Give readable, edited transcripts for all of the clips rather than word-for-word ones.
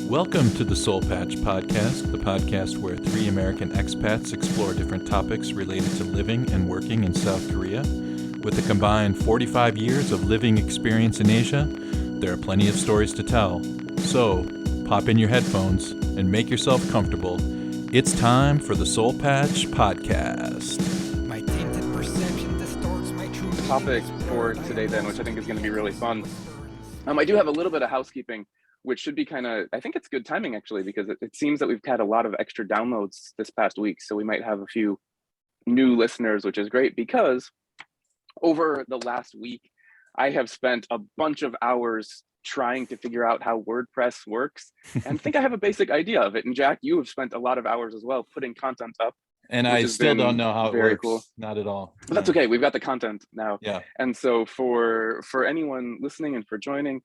Welcome to the Soul Patch Podcast, the podcast where three American expats explore different topics related to living and working in South Korea. With a combined 45 years of living experience in Asia, there are plenty of stories to tell. So, pop in your headphones and make yourself comfortable. It's time for the Soul Patch Podcast. My tainted perception distorts my true topic for today then, which I think is going to be really fun. I do have a little bit of housekeeping, which should be I think it's good timing actually, because it seems that we've had a lot of extra downloads this past week. So we might have a few new listeners, which is great because over the last week, I have spent a bunch of hours trying to figure out how WordPress works and think I have a basic idea of it. And Jack, you have spent a lot of hours as well putting content up. And I still don't know how it very works. Cool. Not at all. But that's okay. We've got the content now. Yeah. And so for anyone listening and for joining,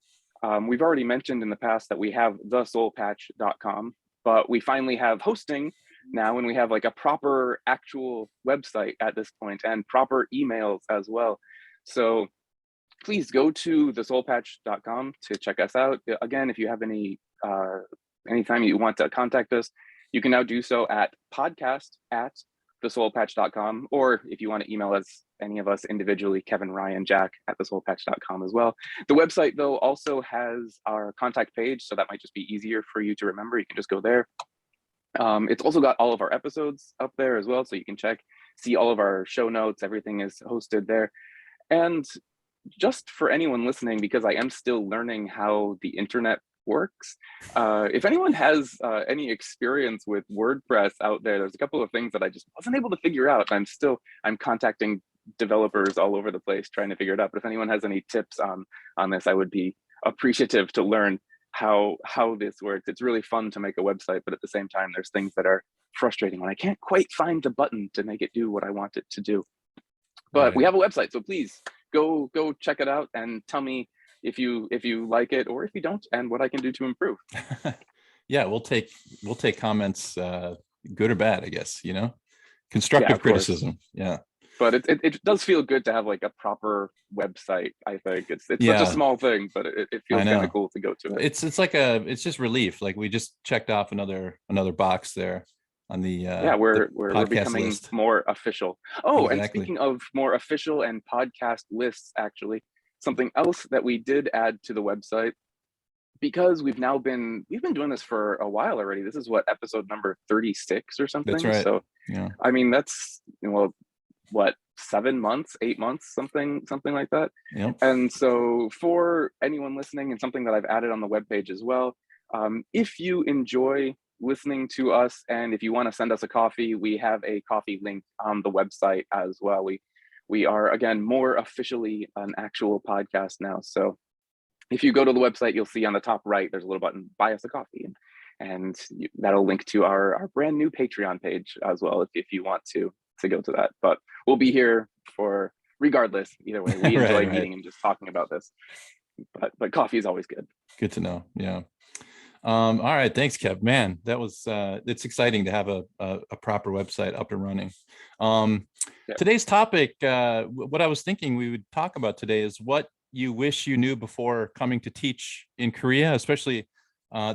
we've already mentioned in the past that we have thesoulpatch.com, but we finally have hosting now, and we have like a proper actual website at this point and proper emails as well. So please go to thesoulpatch.com to check us out. Again, if you have anytime you want to contact us, you can now do so at podcast@thesoulpatch.com, or if you want to email us, any of us individually, Kevin, Ryan, Jack at thesoulpatch.com as well. The website though also has our contact page, so that might just be easier for you to remember. You can just go there. It's also got all of our episodes up there as well, so you can see all of our show notes. Everything is hosted there. And just for anyone listening, because I am still learning how the internet works, if anyone has any experience with WordPress out there's a couple of things that I just wasn't able to figure out. I'm contacting developers all over the place trying to figure it out. But if anyone has any tips on this, I would be appreciative to learn how this works. It's really fun to make a website, but at the same time, there's things that are frustrating when I can't quite find the button to make it do what I want it to do. But Right. We have a website, so please go check it out and tell me if you like it or if you don't, and what I can do to improve. Yeah, we'll take comments, good or bad, I guess, constructive criticism. Yeah. But it does feel good to have like a proper website. I think it's such a small thing, but it feels kind of cool to go to it. It's just relief. Like we just checked off another box there on the we're becoming list. more official. Oh, Exactly. And speaking of more official and podcast lists, actually, something else that we did add to the website, because we've been doing this for a while already. This is episode number 36 or something. That's right. So yeah, I mean, that's 7 months, 8 months, something like that. Yep. And so for anyone listening, and something that I've added on the webpage as well, if you enjoy listening to us and if you want to send us a coffee, we have a coffee link on the website as well. We are, again, more officially an actual podcast now. So if you go to the website, you'll see on the top right, there's a little button, buy us a coffee. And that'll link to our brand new Patreon page as well, if you want to go to that. But we'll be here for regardless. Either way, we enjoy meeting and just talking about this. But coffee is always good. Good to know. Yeah. All right. Thanks, Kev. Man, that was it's exciting to have a proper website up and running. Today's topic, what I was thinking we would talk about today is what you wish you knew before coming to teach in Korea, especially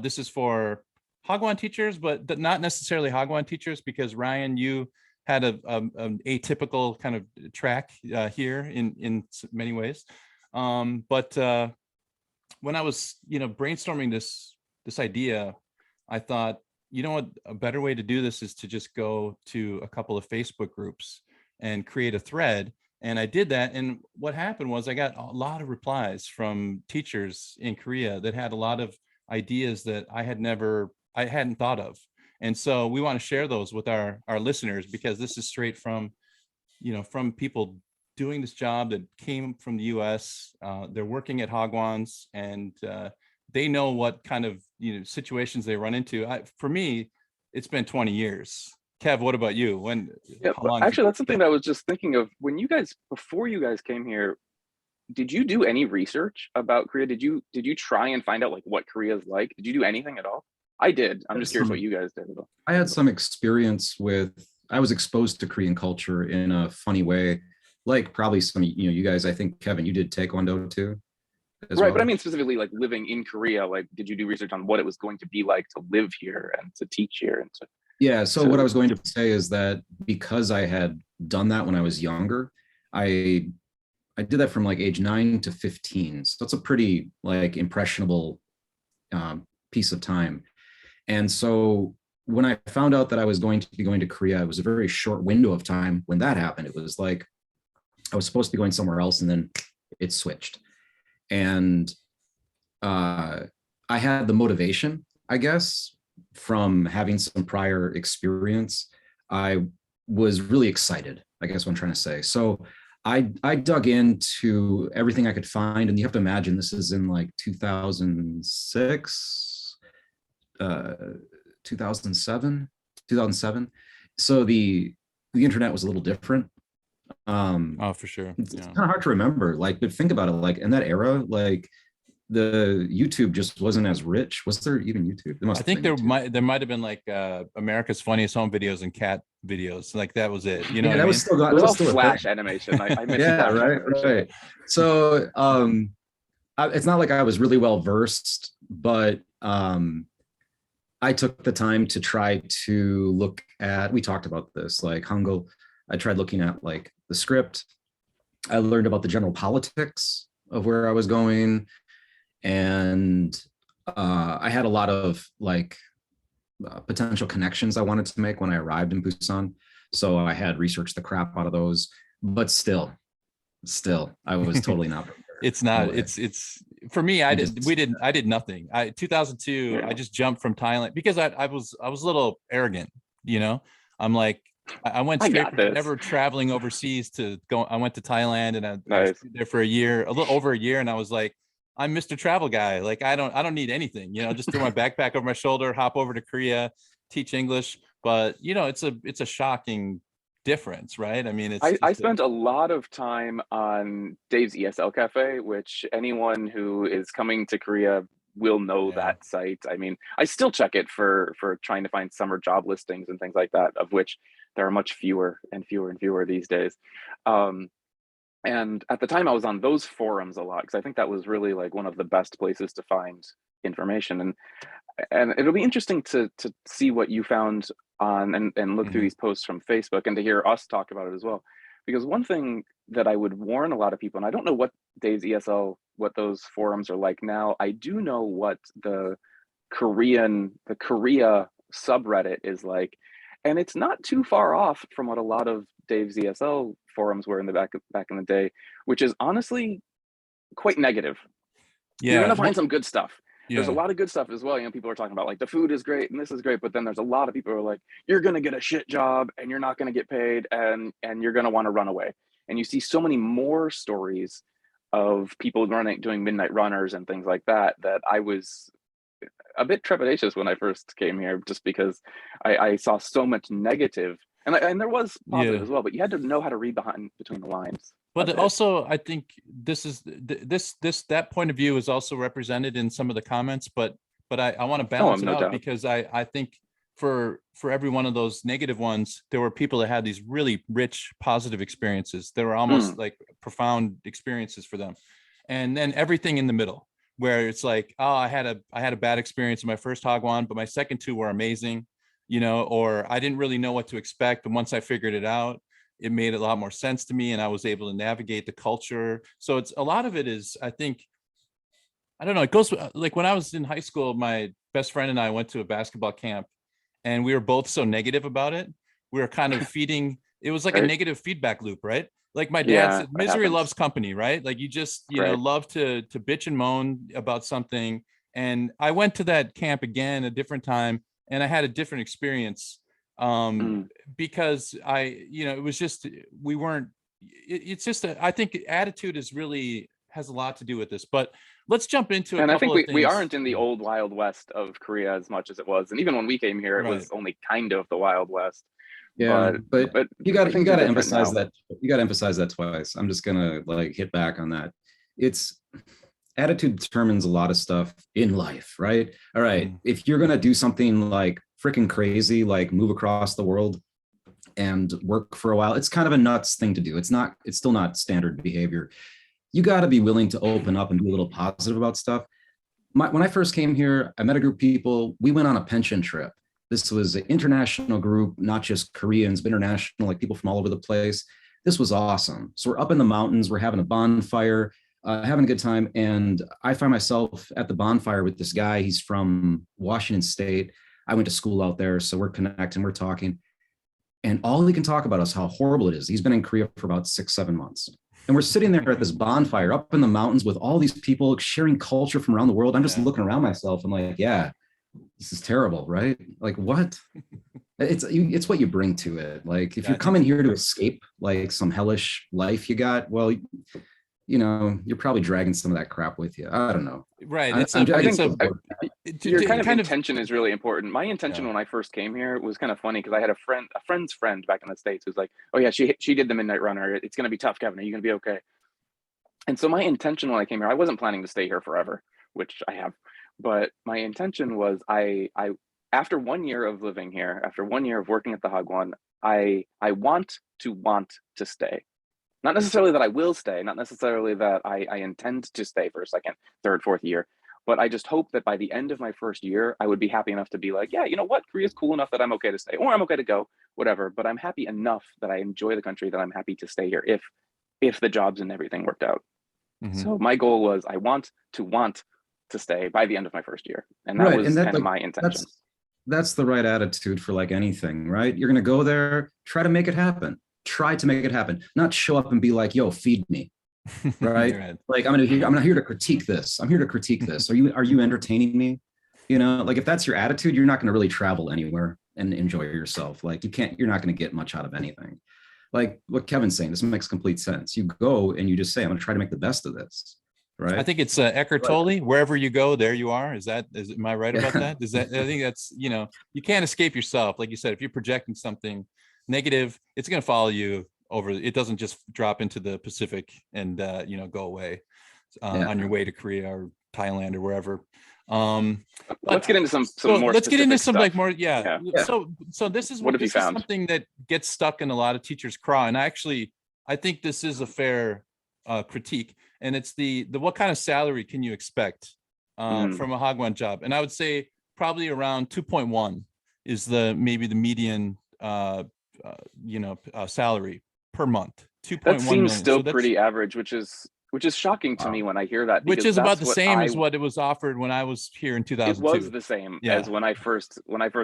this is for Hagwon teachers, but not necessarily Hagwon teachers, because Ryan, you had an atypical kind of track here in many ways. But when I was, brainstorming this idea, I thought, what a better way to do this is to just go to a couple of Facebook groups and create a thread. And I did that. And what happened was I got a lot of replies from teachers in Korea that had a lot of ideas that I hadn't thought of. And so we want to share those with our listeners, because this is straight from, from people doing this job that came from the US. They're working at Hagwons, and they know what kind of situations they run into. For me, it's been 20 years. Kev, what about you? Actually, that's something that I was just thinking of. Before you guys came here, did you do any research about Korea? Did you try and find out like what Korea is like? Did you do anything at all? I did. I'm just curious what you guys did. I had some experience I was exposed to Korean culture in a funny way, like probably some, you guys, I think, Kevin, you did Taekwondo too. as Right, well. but I mean specifically like living in Korea, like did you do research on what it was going to be like to live here and to teach here and Yeah, so what I was going to say is that because I had done that when I was younger, I I did that from like age 9 to 15. So that's a pretty like impressionable piece of time. And so when I found out that I was going to be going to Korea, it was a very short window of time when that happened. It was like I was supposed to be going somewhere else, and then it switched. And I had the motivation, I guess, from having some prior experience. I was really excited, I guess what I'm trying to say. So I dug into everything I could find, and you have to imagine this is in like 2006, 2007, 2007. So the internet was a little different. Oh, for sure. It's Yeah. kind of hard to remember, like, but think about it, like in that era, like the YouTube just wasn't as rich. Was there even YouTube? There must I have think been YouTube. there might have been like America's Funniest Home Videos and cat videos. Like that was it. You know Yeah, what I that was mean? still it that was was all still a flash thing. animation. I miss Yeah, flash right, animation. right. So it's not like I was really well versed, but I took the time to try to look at, we talked about this, like Hangul. I tried looking at like the script. I learned about the general politics of where I was going. And I had a lot of like potential connections I wanted to make when I arrived in Busan. So I had researched the crap out of those, but still, I was totally not prepared. It's No not, way. it's for me, I did nothing. 2002, Yeah. I just jumped from Thailand because I was a little arrogant, you know. I'm like, I went I straight got from this. never traveling overseas to go. I went to Thailand and I was Nice. there for a year, a little over a year, and I was like, I'm Mr. Travel Guy. Like I don't need anything, you know. Just throw my backpack over my shoulder, hop over to Korea, teach English. But you know, it's a shocking difference, right? I mean, it's I just spent a lot of time on Dave's ESL Cafe, which anyone who is coming to Korea will know Yeah. that site. I mean, I still check it for trying to find summer job listings and things like that, of which there are much fewer and fewer and fewer these days. And at the time I was on those forums a lot because I think that was really like one of the best places to find information. And it'll be interesting to see what you found on and look through Mhm. these posts from Facebook and to hear us talk about it as well. Because one thing that I would warn a lot of people, and I don't know what Dave's ESL, what those forums are like now. I do know what the Korea subreddit is like, and it's not too far off from what a lot of Dave's ESL forums were in the back in the day, which is honestly quite negative. You're Yeah. gonna find some good stuff. There's a Yeah. lot of good stuff as well. You know, people are talking about like the food is great and this is great, but then there's a lot of people who are like, you're gonna get a shit job and you're not gonna get paid and you're gonna want to run away. And you see so many more stories of people doing midnight runners and things like that, that I was a bit trepidatious when I first came here, just because I saw so much negative, and there was positive Yeah. as well, but you had to know how to read between the lines. But also, I think this is that point of view is also represented in some of the comments. But I want to balance it no out doubt. because I think for every one of those negative ones, there were people that had these really rich positive experiences. They were almost like profound experiences for them, and then everything in the middle where it's like, oh, I had a bad experience in my first Hagwon, but my second two were amazing, you know, or I didn't really know what to expect, and once I figured it out, it made a lot more sense to me and I was able to navigate the culture. So it's a lot of it is, I think, I don't know, it goes like when I was in high school, my best friend and I went to a basketball camp and we were both so negative about it. We were kind of feeding, it was like a Right. negative feedback loop, right? Like my dad Yeah, said, it misery happens. loves company, right? Like you just, you know, Right. love to bitch and moan about something. And I went to that camp again a different time and I had a different experience because it was just, we weren't, it's just, I think attitude is really has a lot to do with this, but let's jump into a And I couple think of we things. aren't in the old Wild West of Korea as much as it was. And even when we came here, it Right. was only kind of the Wild West. Yeah, but you got things to are different emphasize now. that. You got to emphasize that twice. I'm just gonna like hit back on that. It's attitude determines a lot of stuff in life, right? All right, if you're gonna do something like freaking crazy, like move across the world and work for a while, it's kind of a nuts thing to do. It's still not standard behavior. you got to be willing to open up and be a little positive about stuff. When I first came here, I met a group of people. We went on a pension trip. This was an international group, not just Koreans, but international, like people from all over the place. This was awesome. So we're up in the mountains, we're having a bonfire, having a good time. And I find myself at the bonfire with this guy. He's from Washington State. I went to school out there. So we're connecting, we're talking. And all he can talk about is how horrible it is. He's been in Korea for about 6-7 months. And we're sitting there at this bonfire up in the mountains with all these people sharing culture from around the world. I'm just looking around myself. I'm like, yeah, this is terrible, right? Like, what? It's what you bring to it. Like, if you're coming here to escape like some hellish life you got, well, you know, you're probably dragging some of that crap with you. I don't know. Right. Your kind of intention is really important. My intention when I first came here was kind of funny because I had a friend's friend back in the States who's like, oh yeah, she did the Midnight Runner. It's going to be tough, Kevin. Are you going to be okay? And so my intention when I came here, I wasn't planning to stay here forever, which I have. But my intention was I after 1 year of living here, after 1 year of working at the Hagwon, I want to stay. Not necessarily that I will stay, not necessarily that I intend to stay for a second, third, fourth year, but I just hope that by the end of my first year, I would be happy enough to be like, yeah, you know what, Korea's cool enough that I'm okay to stay, or I'm okay to go, whatever. But I'm happy enough that I enjoy the country that I'm happy to stay here if the jobs and everything worked out. So my goal was I want to stay by the end of my first year, and that was kind of my intention. That's the right attitude for like anything, right? You're going to go there, try to make it happen. Try to make it happen, not show up and be like, yo, feed me. Right. Like, I'm not here to critique this. I'm here to critique this. Are you entertaining me? You know, like if that's your attitude, you're not going to really travel anywhere and enjoy yourself. Like you're not going to get much out of anything. Like what Kevin's saying, this makes complete sense. You go and you just say, I'm going to try to make the best of this. Right. I think it's Eckhart Tolle, wherever you go, there you are. Am I right about that? I think that's, you know, you can't escape yourself. Like you said, if you're projecting something negative, it's going to follow you over. It doesn't just drop into the Pacific and you know, go away on your way to Korea or Thailand or wherever. Let's get into some more. Let's get into some stuff. like more. Yeah. So this is what have you found? Something that gets stuck in a lot of teachers' craw, and I think this is a fair critique, and it's the what kind of salary can you expect from a Hagwon job? And I would say probably around 2.1 is maybe the median salary per month. 2.1 that seems million. Still pretty average, which is shocking to me when I hear that. Which is about the same as what it was offered when I was here in 2002. It was the same as when I first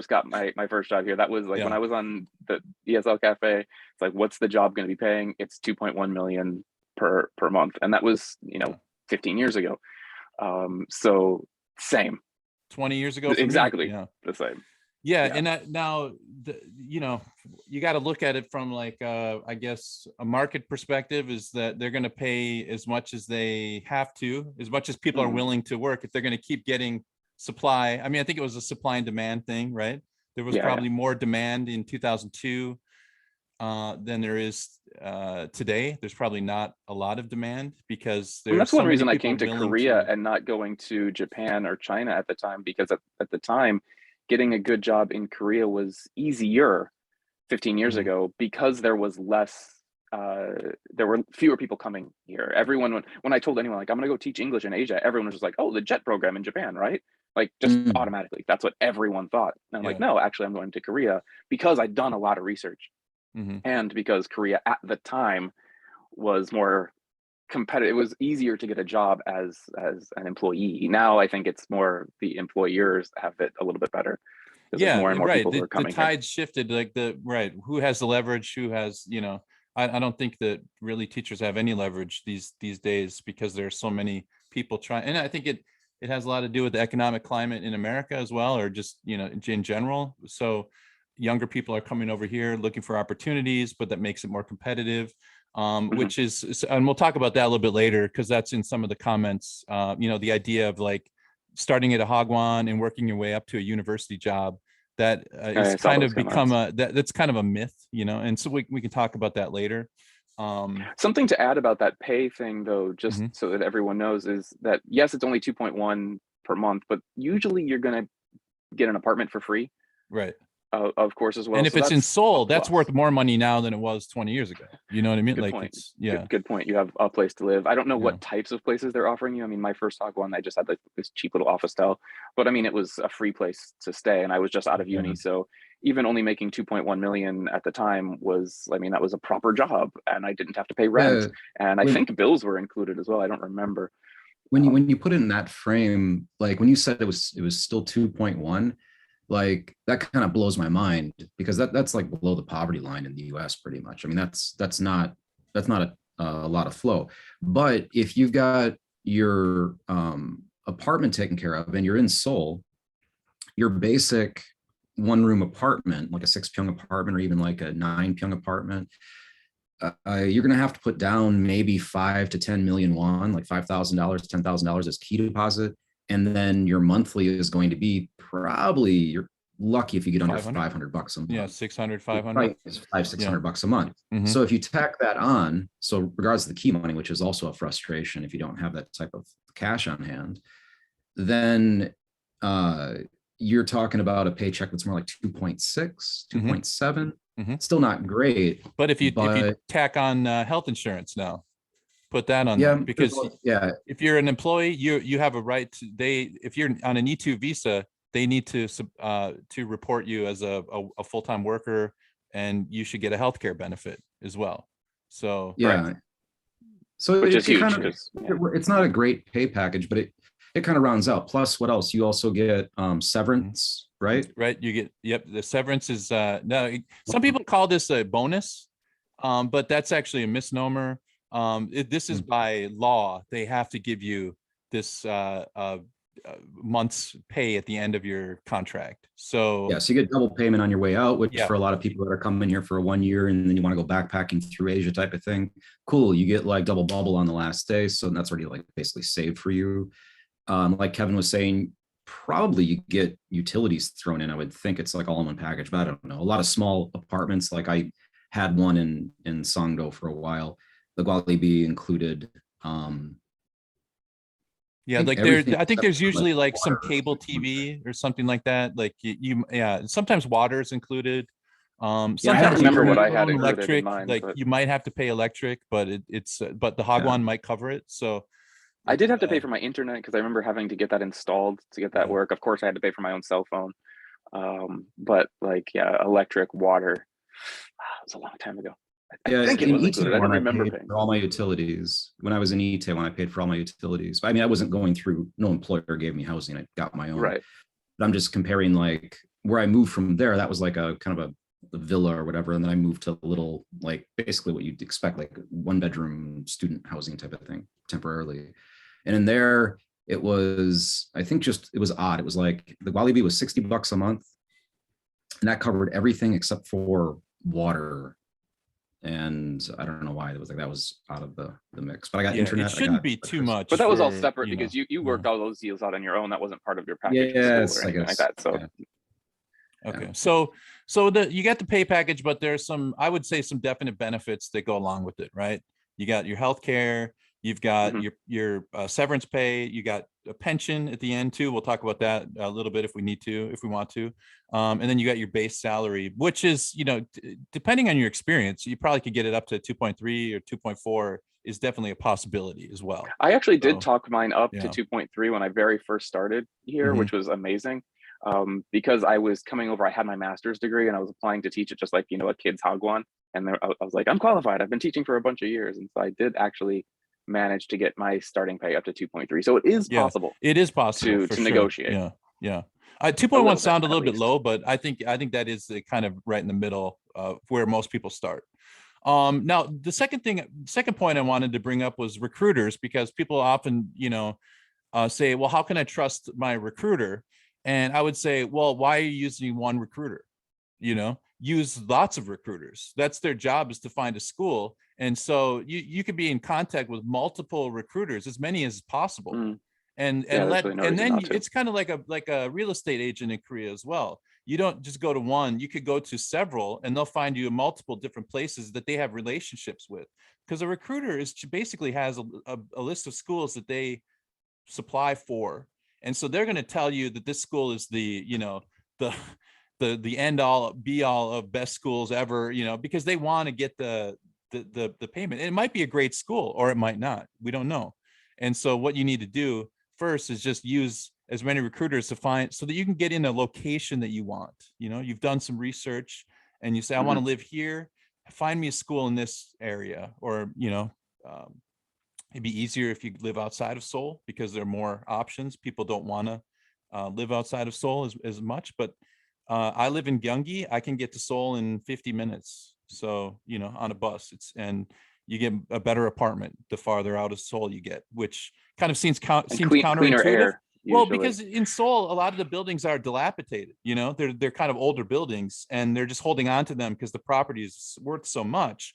got my first job here. That was like when I was on the ESL Cafe. It's like, what's the job going to be paying? It's 2.1 million per month, and that was 15 years ago. So same. 20 years ago. Exactly the same. And now you got to look at it from like I guess a market perspective, is that they're going to pay as much as they have to, as much as people are willing to work, if they're going to keep getting supply. I mean, I think it was a supply and demand thing, right? There was probably more demand in 2002 than there is today. There's probably not a lot of demand because that's one reason I came to Korea and not going to Japan or China at the time, because at the time getting a good job in Korea was easier 15 years ago because there was there were fewer people coming here. Everyone, when I told anyone like I'm gonna go teach English in Asia, everyone was just like, oh, the JET program in Japan, right? Like just automatically, that's what everyone thought. And I'm like, no, actually I'm going to Korea because I'd done a lot of research and because Korea at the time was more competitive. It was easier to get a job as an employee. Now I think it's more the employers have it a little bit better. More and more people who are coming. The tide shifted, like who has the leverage, who has, I don't think that really teachers have any leverage these days because there are so many people trying. And I think it has a lot to do with the economic climate in America as well, or just, in general. So younger people are coming over here looking for opportunities, but that makes it more competitive. Which is, and we'll talk about that a little bit later, because that's in some of the comments, the idea of like starting at a Hagwon and working your way up to a university job, that is kind of become that's kind of a myth, and so we can talk about that later. Something to add about that pay thing though, just so that everyone knows, is that yes, it's only 2.1 per month, but usually you're going to get an apartment for free. Right. of course as well. And if So it's in that's a Seoul, that's plus. worth more money now than it was 20 years ago. You know what I mean? Good Like point. it's, yeah. Good point. You have a place to live. I don't know Yeah. what types of places they're offering you. I mean, my first Hagwon, I just had like this cheap little office style, but I mean, it was a free place to stay, and I was just out of uni, Yeah. so even only making 2.1 million at the time was, I mean, that was a proper job, and I didn't have to pay rent, Yeah. and I When think bills were included as well. I don't remember. when you put it in that frame, like when you said it was still 2.1, like that kind of blows my mind because that's like below the poverty line in the US pretty much. I mean, that's not a lot of flow. But if you've got your apartment taken care of and you're in Seoul, your basic one room apartment, like a 6 pyong apartment or even like a 9 pyong apartment, you're going to have to put down maybe 5 to 10 million won, like $5,000, $10,000 as key deposit. And then your monthly is going to be probably, you're lucky if you get under 500? 500 bucks a month. Yeah, 600, Right, 500. it's 500, Yeah. $600 a month. Mhm. So if you tack that on, so regards to the key money, which is also a frustration if you don't have that type of cash on hand, then you're talking about a paycheck that's more like 2.6, 2.7. Mhm. Still not great. But if you But tack on health insurance now, put that on yeah, there, because yeah, if you're an employee, you have a right to, if you're on an E2 visa, they need to report you as a full-time worker, and you should get a healthcare benefit as well. So yeah. So Which is huge kind of, because it's not a great pay package, but it kind of rounds out. Plus, what else? You also get severance, right? right, you get, yep, the severance is no, some people call this a bonus, but that's actually a misnomer. This is by law, they have to give you this month's pay at the end of your contract. So Yeah, so you get double payment on your way out, which Yeah. for a lot of people that are coming here for 1 year and then you want to go backpacking through Asia type of thing, cool. You get like double bubble on the last day, so that's already like basically saved for you. Like Kevin was saying, probably you get utilities thrown in. I would think it's like all in one package, but I don't know. A lot of small apartments, like I had one in Songdo for a while. The Gwalibi included yeah, think like everything I think except there's for, like, usually like some water. cable TV or something like that. Like yeah, sometimes water is included. Yeah, I I Sometimes don't remember you what I own had included in electric, mine, like but you might have to pay electric, but but the Hagwon might cover it. So I did have to pay uh, for my internet because I remember having to get that installed to get that Yeah. work. Of course, I had to pay for my own cell phone. But like, yeah, electric, water. It was a long time ago. I Yeah, think it in was included. I don't Itaewon, I remember paid paying. for all my utilities. When I was in Itaewon, I paid for all my utilities. I mean, I wasn't going through, no employer gave me housing. I got my own. Right. But I'm just comparing like where I moved from there. That was like a kind of a villa or whatever. And then I moved to a little, like basically what you'd expect, like 1 bedroom student housing type of thing temporarily. And in there, it was, I think it was odd. It was like the Walibi was $60 a month. And that covered everything except for water. And I don't know why it was like that was out of the mix. But I got yeah, internet. it shouldn't be too much. But that was all for, separate you know, because you worked all those deals out on your own. That wasn't part of your Yeah, package for school it's, or I anything like guess. that. So Yeah. Okay, so you got the pay package, but there's some, I would say, some definite benefits that go along with it, right? You got your health care, you've got Mhm. your severance pay, you got a pension at the end too. We'll talk about that a little bit if we need to, if we want to. And then you got your base salary, which is, depending on your experience, you probably could get it up to 2.3 or 2.4 is definitely a possibility as well. I actually did So, talk mine up yeah. to 2.3 when I very first started here, Mhm. which was amazing. Because I was coming over, I had my master's degree and I was applying to teach it just like, a kid's Hagwon. And I was like, I'm qualified. I've been teaching for a bunch of years. And so I did actually manage to get my starting pay up to 2.3. So it is Yeah, possible it is possible to for sure. negotiate. Yeah, yeah. 2.1 sound a at little bit least. low, but I think that is the kind of right in the middle of where most people start. Now the second point I wanted to bring up was recruiters, because people often, say, well, how can I trust my recruiter? And I would say, well, why are you using one recruiter? Use lots of recruiters. That's their job, is to find a school. And so you could be in contact with multiple recruiters, as many as possible. Mm. And Yeah, there's let really no and reason then not to. it's kind of like a real estate agent in Korea as well. You don't just go to one, you could go to several, and they'll find you in multiple different places that they have relationships with. Because a recruiter basically has a list of schools that they supply for. And so they're going to tell you that this school is the the end all be all of best schools ever, because they want to get the payment. And it might be a great school or it might not. We don't know. And so what you need to do first is just use as many recruiters to find so that you can get in a location that you want. You've done some research and you say, I want to live here. Find me a school in this area, or, it'd be easier if you live outside of Seoul because there are more options. People don't want to live outside of Seoul as much, but I live in Gyeonggi. I can get to Seoul in 50 minutes. So, on a bus, and you get a better apartment the farther out of Seoul you get, which kind of seems counterintuitive. Cleaner air, well, because in Seoul, a lot of the buildings are dilapidated, they're kind of older buildings and they're just holding on to them because the property is worth so much.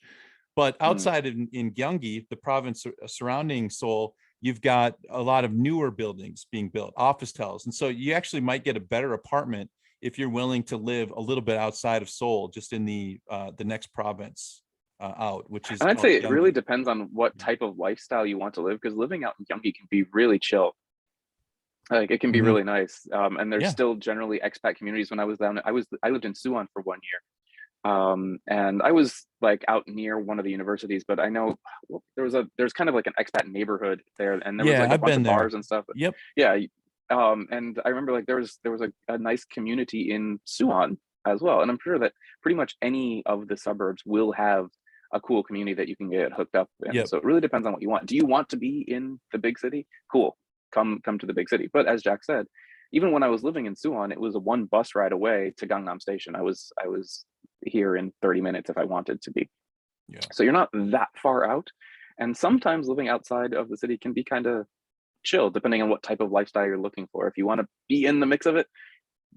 But outside in Gyeonggi, the province surrounding Seoul, you've got a lot of newer buildings being built, office towers. And so you actually might get a better apartment if you're willing to live a little bit outside of Seoul, just in the next province out, which is. And I'd say it Gyeonggi. really depends on what type of lifestyle you want to live, because living out in Gyeonggi can be really chill. Like it can be really nice. And there's still generally expat communities. When I was down, I lived in Suwon for 1 year. And I was like out near one of the universities, but I know there's kind of like an expat neighborhood there, and there was like a bunch of bars and stuff. Yep. Yeah. And I remember like there was a nice community in Suwon as well. And I'm sure that pretty much any of the suburbs will have a cool community that you can get hooked up in. Yep. So it really depends on what you want. Do you want to be in the big city? Cool. Come to the big city. But as Jack said, even when I was living in Suwon, it was a 1 bus ride away to Gangnam Station. I was here in 30 minutes if I wanted to be. Yeah. So you're not that far out. And sometimes living outside of the city can be kind of chill, depending on what type of lifestyle you're looking for. If you want to be in the mix of it,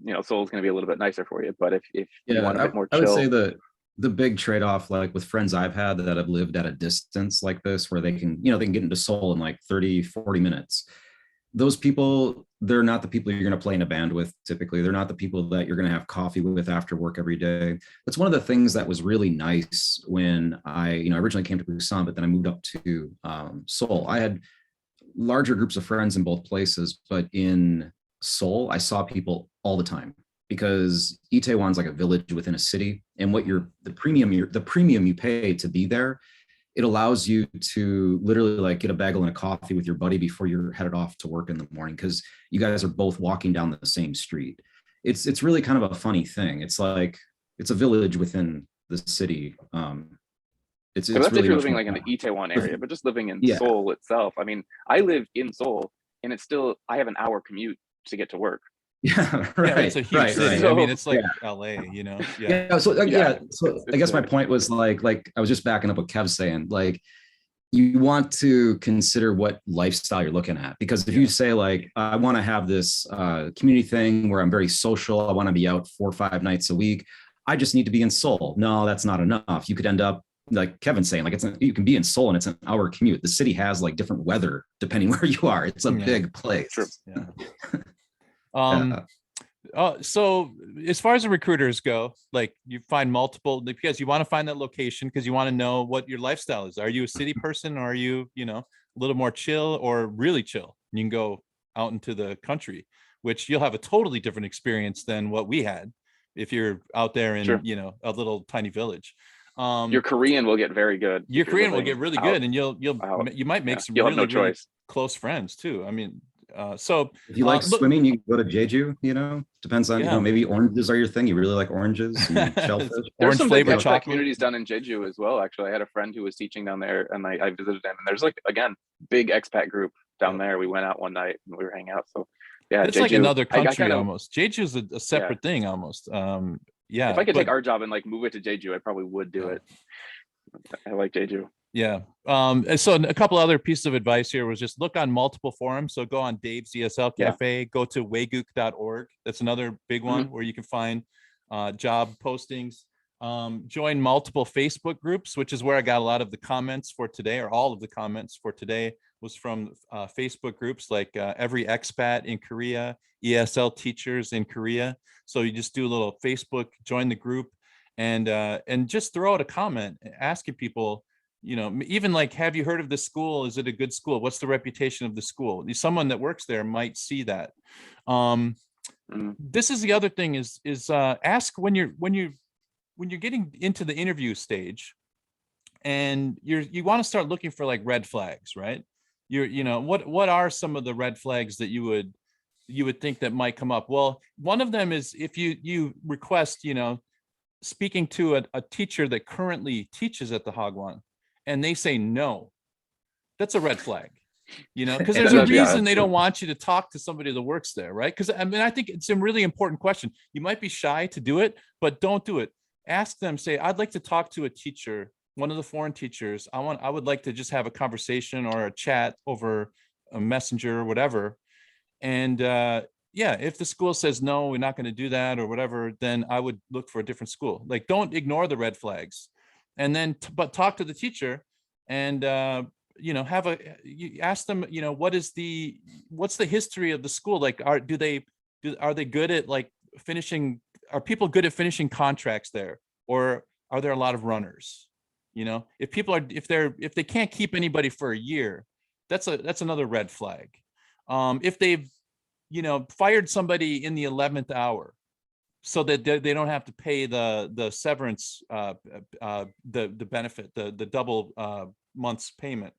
Seoul's going to be a little bit nicer for you. But if you want a bit more chill, I would say the big trade-off, like with friends I've had that have lived at a distance like this, where they can get into Seoul in like 30, 40 minutes. Those people, they're not the people you're going to play in a band with. Typically, they're not the people that you're going to have coffee with after work every day. That's one of the things that was really nice when I originally came to Busan, but then I moved up to Seoul. I had larger groups of friends in both places, but in Seoul, I saw people all the time, because Itaewon's like a village within a city, and the premium you pay to be there, it allows you to literally like get a bagel and a coffee with your buddy before you're headed off to work in the morning, because you guys are both walking down the same street. It's really kind of a funny thing. It's like it's a village within the city. It's that's really if you're living like in the Itaewon area, but just living in Seoul itself. I mean, I live in Seoul, and I have an hour commute to get to work. Yeah, right. Yeah, it's a huge city. So, I mean, it's like LA, So I guess my point was like I was just backing up what Kev's saying. Like, you want to consider what lifestyle you're looking at, because if you say like, I want to have this community thing where I'm very social, I want to be out 4 or 5 nights a week, I just need to be in Seoul. No, that's not enough. You could end up like Kevin's saying, like you can be in Seoul and it's an hour commute. The city has like different weather depending where you are. It's a big place. True. Yeah. So as far as the recruiters go, like you find multiple, because you want to find that location because you want to know what your lifestyle is. Are you a city person, or are you, a little more chill or really chill? You can go out into the country, which you'll have a totally different experience than what we had if you're out there in, a little tiny village. Your Korean will get very good. Your Korean will get really good, and you might make some really, really close friends too. I mean, so if you like swimming, you can go to Jeju. Depends on maybe oranges are your thing. You really like oranges and shellfish. There's some flavored chocolate communities down in Jeju as well. Actually, I had a friend who was teaching down there, and I visited him, and there's like, again, big expat group down there. We went out one night and we were hanging out. So yeah, it's Jeju, like another country almost. Jeju is a separate thing almost. If I could take our job and like move it to Jeju, I probably would do it. I like Jeju. Yeah. So a couple other pieces of advice here was just look on multiple forums. So go on Dave's ESL Cafe, go to wayguk.org. That's another big one where you can find job postings. Join multiple Facebook groups, which is where I got a lot of the comments for today, or all of the comments for today was from Facebook groups like Every Expat in Korea, ESL Teachers in Korea. So you just do a little Facebook, join the group, and just throw out a comment asking people, even like, have you heard of this school? Is it a good school? What's the reputation of the school? Someone that works there might see that. This is the other thing is ask when you're getting into the interview stage, and you want to start looking for like red flags, right? What are some of the red flags that you would think that might come up? Well, one of them is if you request, speaking to a teacher that currently teaches at the Hagwon, and they say no, that's a red flag. Because there's a reason they don't want you to talk to somebody that works there, right? Because I think it's a really important question. You might be shy to do it, but don't do it. Ask them, say, I'd like to talk to a teacher, one of the foreign teachers. I would like to just have a conversation or a chat over a messenger or whatever. And if the school says no, we're not going to do that or whatever, then I would look for a different school. Like, don't ignore the red flags, and then but talk to the teacher and ask them, what's the history of the school? Like, are they good at like finishing? Are people good at finishing contracts there, or are there a lot of runners? If they can't keep anybody for a year, that's another red flag. If they've fired somebody in the 11th hour so that they don't have to pay the severance, the benefit, the double month's payment,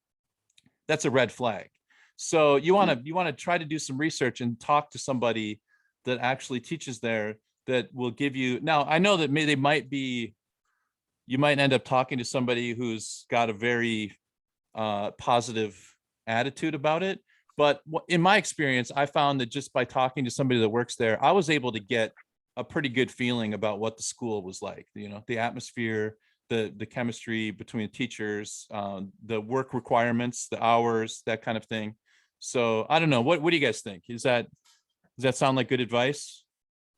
that's a red flag. So you want to try to do some research and talk to somebody that actually teaches there that will give you. Now, I know that you might end up talking to somebody who's got a very positive attitude about it. But in my experience, I found that just by talking to somebody that works there, I was able to get a pretty good feeling about what the school was like, the atmosphere, the chemistry between the teachers, the work requirements, the hours, that kind of thing. So I don't know. What do you guys think? Does that sound like good advice?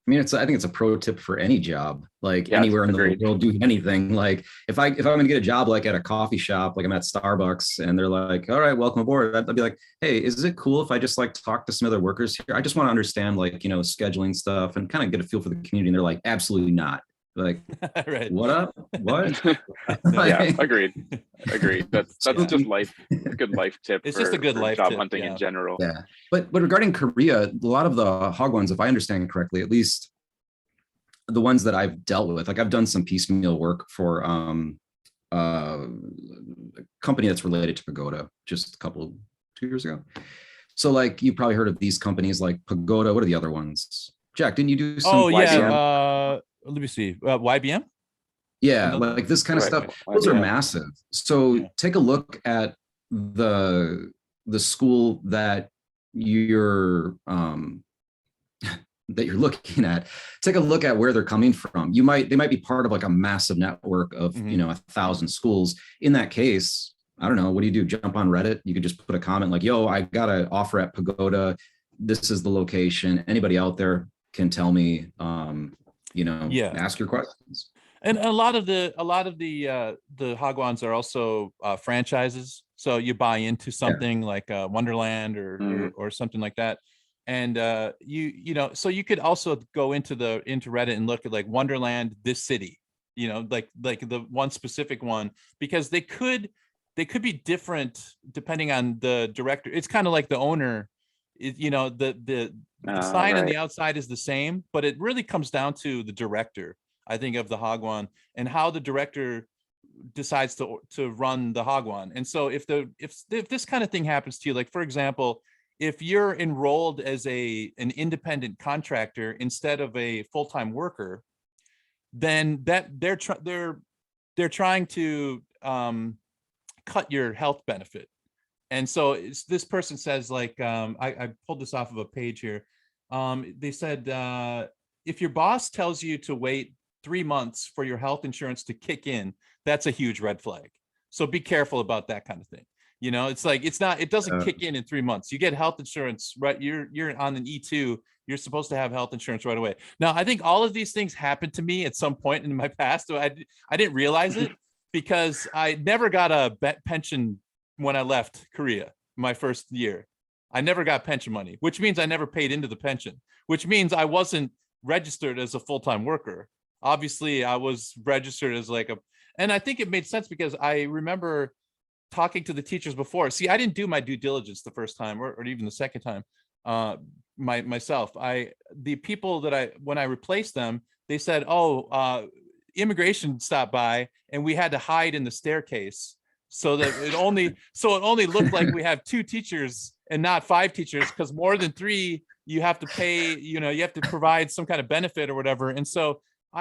I mean, I think it's a pro tip for any job, like anywhere in agreed. the world, do anything. Like if I'm going to get a job, like at a coffee shop, like I'm at Starbucks and they're like, all right, welcome aboard. I'd be like, hey, is it cool if I just like talk to some other workers here? I just want to understand like, scheduling stuff and kind of get a feel for the community. And they're like, absolutely not. Like, right. What up? What? Yeah, agreed. That's just a good life tip. It's just a good life job tip, hunting in general. Yeah, but regarding Korea, a lot of the Hagwons, if I understand correctly, at least the ones that I've dealt with, like I've done some piecemeal work for a company that's related to Pagoda just 2 years ago. So like you probably heard of these companies like Pagoda. What are the other ones? Jack, didn't you do some? Oh yeah. Let me see. YBM. Yeah, like this kind of stuff. Those are massive. So take a look at the school that you're looking at. Take a look at where they're coming from. They might be part of like a massive network of 1,000 schools. In that case, I don't know, what do you do? Jump on Reddit? You could just put a comment like, yo, I got an offer at Pagoda. This is the location. Anybody out there can tell me, ask your questions. And a lot of the Hagwons are also franchises. So you buy into something like Wonderland or something like that. And so you could also go into Reddit and look at like Wonderland, this city, like the one specific one, because they could be different depending on the director. It's kind of like the owner, the sign on the outside is the same, but it really comes down to the director, I think, of the Hagwon and how the director decides to run the Hagwon. And so if this kind of thing happens to you, like for example, if you're enrolled as an independent contractor instead of a full-time worker, then that they're trying to cut your health benefit. And so this person says, like, I pulled this off of a page here. They said, if your boss tells you to wait 3 months for your health insurance to kick in, that's a huge red flag. So be careful about that kind of thing. It's like, it doesn't kick in 3 months. You get health insurance, right? You're on an E2. You're supposed to have health insurance right away. Now, I think all of these things happened to me at some point in my past. So I didn't realize it because I never got a pension when I left Korea my first year. I never got pension money, which means I never paid into the pension, which means I wasn't registered as a full-time worker. Obviously, I was registered as and I think it made sense because I remember talking to the teachers before. See, I didn't do my due diligence the first time or even the second time myself. The people that when I replaced them, they said, oh, immigration stopped by and we had to hide in the staircase so that it only looked like we have 2 teachers and not 5 teachers, because more than 3 you have to pay, you have to provide some kind of benefit or whatever. And so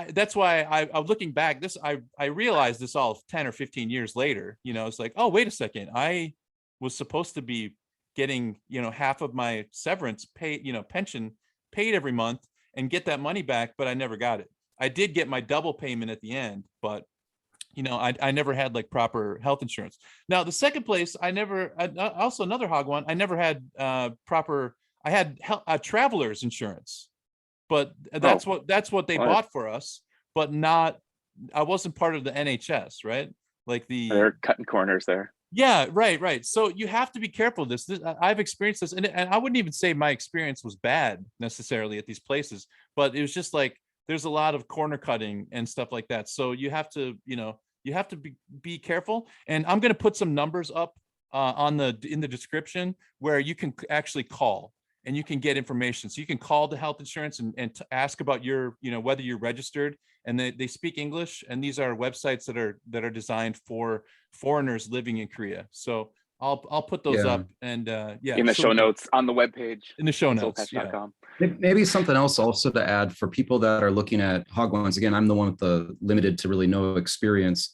that's why I'm looking back, I realized this all 10 or 15 years later. It's like, oh, wait a second, I was supposed to be getting half of my severance paid, pension paid every month, and get that money back, but I never got it. I did get my double payment at the end, but I never had like proper health insurance. Now the second place, also another hog one, I never had proper. I had traveler's insurance, but that's what they bought for us, but not. I wasn't part of the NHS, right? Like they're cutting corners there. Yeah, right. So you have to be careful. This I've experienced this, and I wouldn't even say my experience was bad necessarily at these places, but it was just like there's a lot of corner cutting and stuff like that. So you have to, be careful. And I'm going to put some numbers up in the description where you can actually call and you can get information. So you can call the health insurance and ask about your, whether you're registered, and they speak English. And these are websites that are designed for foreigners living in Korea. So I'll put those up and in the show notes on the webpage. In the show notes. soulpatch.com. Maybe something else also to add for people that are looking at Hogwans. Again, I'm the one with the limited to really no experience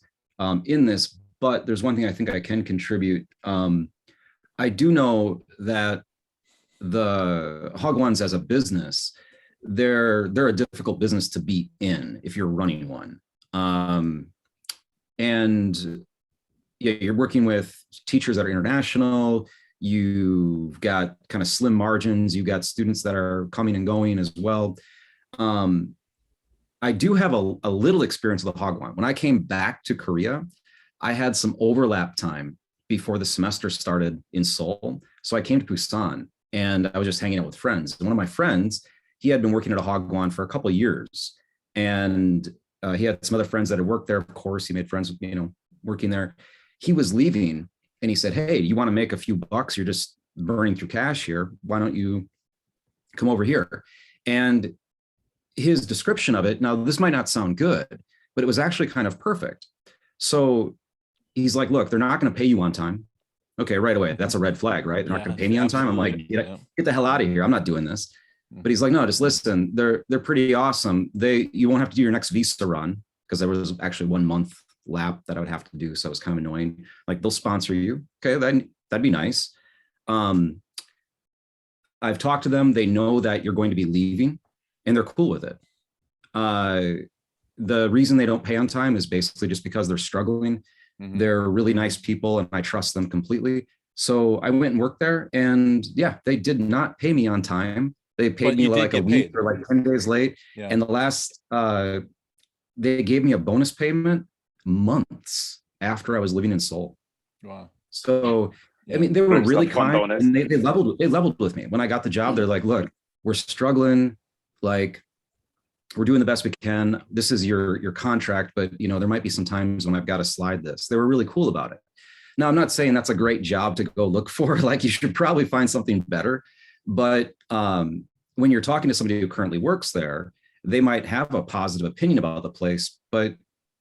in this, but there's one thing I think I can contribute. I do know that the Hogwans as a business, they're a difficult business to be in if you're running one. And yeah, you're working with teachers that are international. You've got kind of slim margins. You've got students that are coming and going as well. I do have a little experience with the Hogwan. When I came back to Korea, I had some overlap time before the semester started in Seoul. So I came to Busan and I was just hanging out with friends. And one of my friends, he had been working at a Hogwan for a couple of years. And he had some other friends that had worked there. Of course, he made friends with, working there. He was leaving and he said, hey, you want to make a few bucks? You're just burning through cash here. Why don't you come over here? And his description of it, now this might not sound good, but it was actually kind of perfect. So he's like, look, they're not going to pay you on time. Okay, right away. That's a red flag, right? They're not going to pay me on time. I'm like, get the hell out of here. I'm not doing this. But he's like, no, just listen. They're pretty awesome. You won't have to do your next visa run, because there was actually 1 month lap that I would have to do. So it was kind of annoying. Like, they'll sponsor you. Okay, that'd be nice. I've talked to them. They know that you're going to be leaving and they're cool with it. The reason they don't pay on time is basically just because they're struggling. Mm-hmm. They're really nice people and I trust them completely. So I went and worked there, and yeah, they did not pay me on time. They paid me like a week or like 10 days late. Yeah. And the last, they gave me a bonus payment months after I was living in Seoul. Wow. So, yeah. I mean, they were really kind, and they leveled with me. When I got the job, they're like, look, we're struggling. Like, we're doing the best we can. This is your contract, but there might be some times when I've got to slide this. They were really cool about it. Now, I'm not saying that's a great job to go look for. Like, you should probably find something better. But when you're talking to somebody who currently works there, they might have a positive opinion about the place, but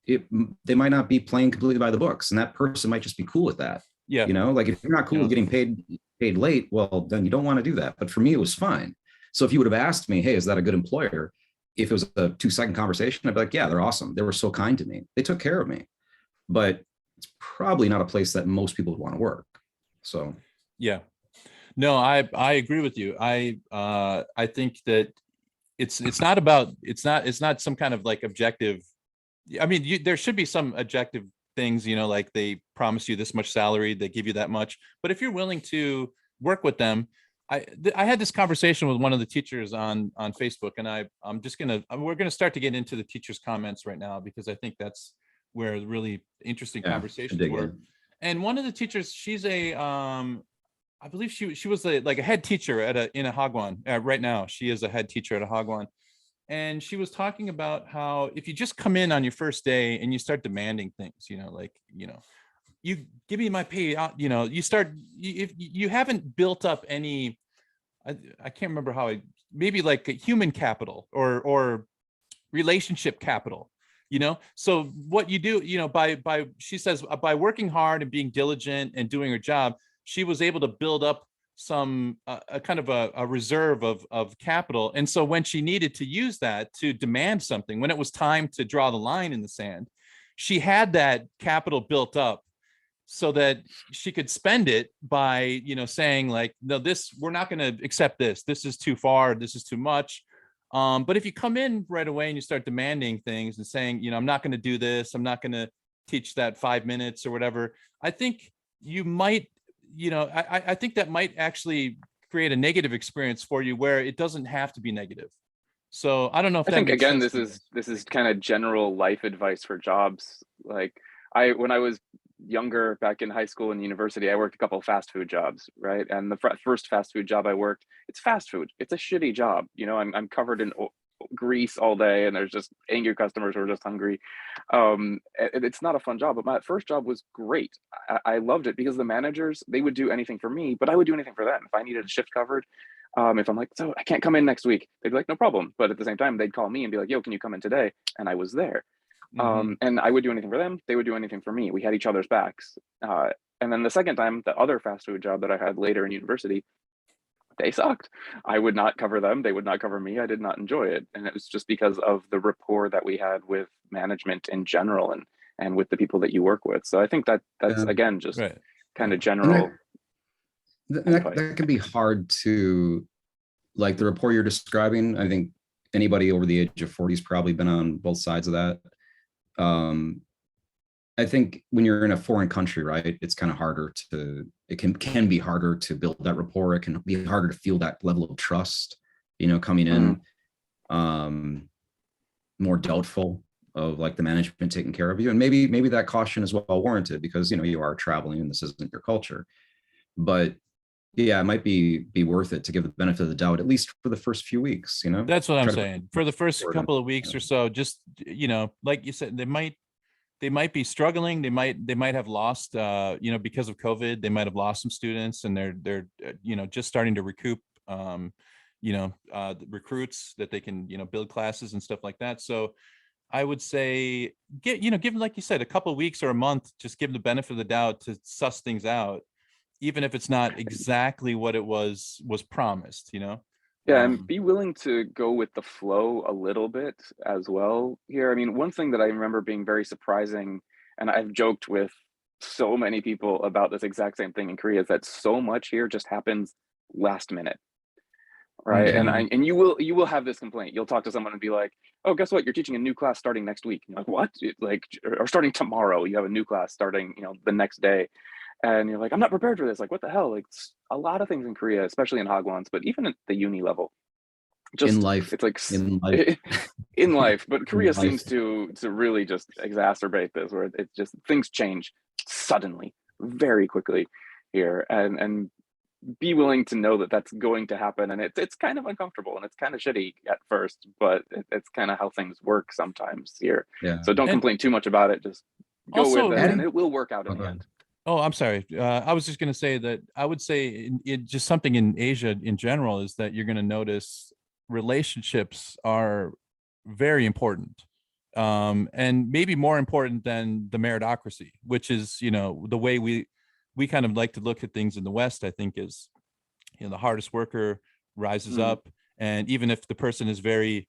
they might not be playing completely by the books, and that person might just be cool with that. Yeah. Like, if you're not cool with getting paid late, well, then you don't want to do that. But for me, it was fine. So if you would have asked me, hey, is that a good employer? If it was a 2-second conversation, I'd be like, yeah, they're awesome. They were so kind to me. They took care of me. But it's probably not a place that most people would want to work. So yeah. No, I agree with you. I think that it's not some kind of like objective. I mean, there should be some objective things, like they promise you this much salary, they give you that much. But if you're willing to work with them, I had this conversation with one of the teachers on Facebook, and we're gonna start to get into the teachers' comments right now, because I think that's where really interesting conversations were. And one of the teachers, she's I believe she was a head teacher in a Hagwon. Right now, she is a head teacher at a Hagwon. And she was talking about how if you just come in on your first day and you start demanding things, you give me my pay, you start, if you haven't built up any I can't remember how maybe like human capital or relationship capital, so what you do, by she says, by working hard and being diligent and doing her job, she was able to build up some a kind of a reserve of capital. And so when she needed to use that to demand something, when it was time to draw the line in the sand, she had that capital built up so that she could spend it by, saying like, no, we're not going to accept this. This is too far. This is too much. But if you come in right away and you start demanding things and saying, I'm not going to do this, I'm not going to teach that 5 minutes or whatever, I think you might, I think that might actually create a negative experience for you where it doesn't have to be negative. So I don't know if I that think makes again, sense. this is kind of general life advice for jobs. Like when I was younger, back in high school and university, I worked a couple of fast food jobs, right? And the first fast food job I worked, it's fast food. It's a shitty job. I'm covered in grease all day, and there's just angry customers who are just hungry. It's not a fun job, but my first job was great. I loved it because the managers, they would do anything for me, but I would do anything for them. If I needed a shift covered, if I'm like, so I can't come in next week, they'd be like, no problem. But at the same time, they'd call me and be like, yo, can you come in today? And I was there. And I would do anything for them. They would do anything for me. We had each other's backs. And then the second time, the other fast food job that I had later in university, they sucked. I would not cover them. They would not cover me. I did not enjoy it. And it was just because of the rapport that we had with management in general and with the people that you work with. So I think that's again, just Right. kind of general. That can be hard to, like the rapport you're describing. I think anybody over the age of 40 has probably been on both sides of that. I think when you're in a foreign country, right, it's kind of harder it can be harder to build that rapport. It can be harder to feel that level of trust, coming in, more doubtful of like the management taking care of you. And maybe that caution is well warranted because, you are traveling and this isn't your culture. But yeah, it might be worth it to give the benefit of the doubt, at least for the first few weeks, That's what I'm saying. For the first couple of weeks or so, just, like you said, they might be struggling. They might have lost, because of COVID, they might have lost some students, and they're just starting to recoup, the recruits that they can, build classes and stuff like that. So I would say give them, like you said, a couple of weeks or a month, just give them the benefit of the doubt to suss things out, even if it's not exactly what it was promised, Yeah, and be willing to go with the flow a little bit as well here. I mean, one thing that I remember being very surprising, and I've joked with so many people about this exact same thing in Korea, is that so much here just happens last minute, right? Mhm. And you will have this complaint. You'll talk to someone and be like, "Oh, guess what? You're teaching a new class starting next week." And you're like, "What?" Or starting tomorrow. You have a new class starting, the next day. And you're like, I'm not prepared for this. Like, what the hell? Like, a lot of things in Korea, especially in Hagwons, but even at the uni level, In just life, it's like in life, in life. But in Korea seems life. to really just exacerbate this, where it just things change suddenly, very quickly here, and be willing to know that that's going to happen, and it's kind of uncomfortable and it's kind of shitty at first, but it's kind of how things work sometimes here. Yeah. So don't And complain too much about it. Just go also, with it, and it will work out in the Okay. end. oh, I'm sorry. I was just going to say that I would say just something in Asia in general is that you're going to notice relationships are very important, and maybe more important than the meritocracy, which is, the way we kind of like to look at things in the West. I think is, the hardest worker rises up, and even if the person is very,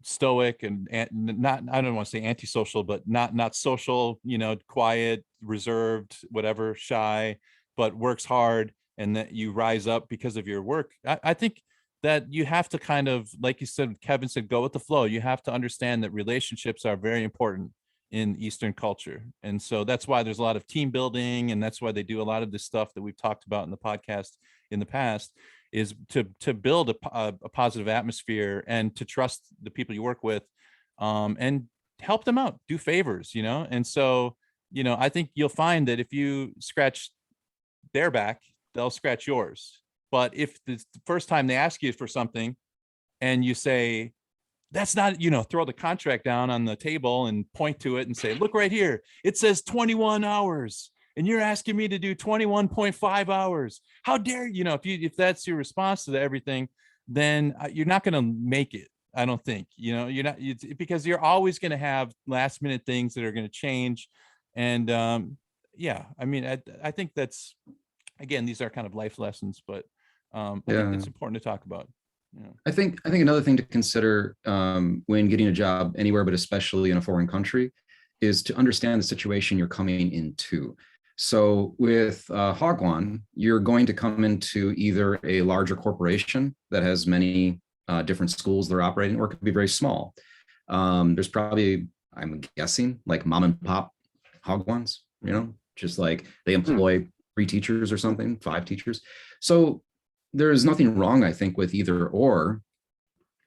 stoic and not, I don't want to say antisocial, but not social, quiet, reserved, whatever, shy, but works hard, and that you rise up because of your work. I think that you have to kind of, like you said, Kevin said, go with the flow. You have to understand that relationships are very important in Eastern culture. And so that's why there's a lot of team building, and that's why they do a lot of this stuff that we've talked about in the podcast in the past, is to build a positive atmosphere and to trust the people you work with, and help them out, do favors, and so, I think you'll find that if you scratch their back, they'll scratch yours. But if the first time they ask you for something and you say, that's not, throw the contract down on the table and point to it and say, look right here, it says 21 hours. and you're asking me to do 21.5 hours. How dare you? Know, if that's your response to everything, then you're not going to make it. I don't think, you're not, because you're always going to have last minute things that are going to change. And yeah, I mean, I think that's, again, these are kind of life lessons, but I think it's important to talk about. Yeah. I think another thing to consider when getting a job anywhere, but especially in a foreign country, is to understand the situation you're coming into. So with Hagwon, you're going to come into either a larger corporation that has many different schools they're operating, or it could be very small. There's probably, I'm guessing, like mom and pop Hagwons, just like they employ 3 teachers or something, 5 teachers. So there's nothing wrong, I think, with either or,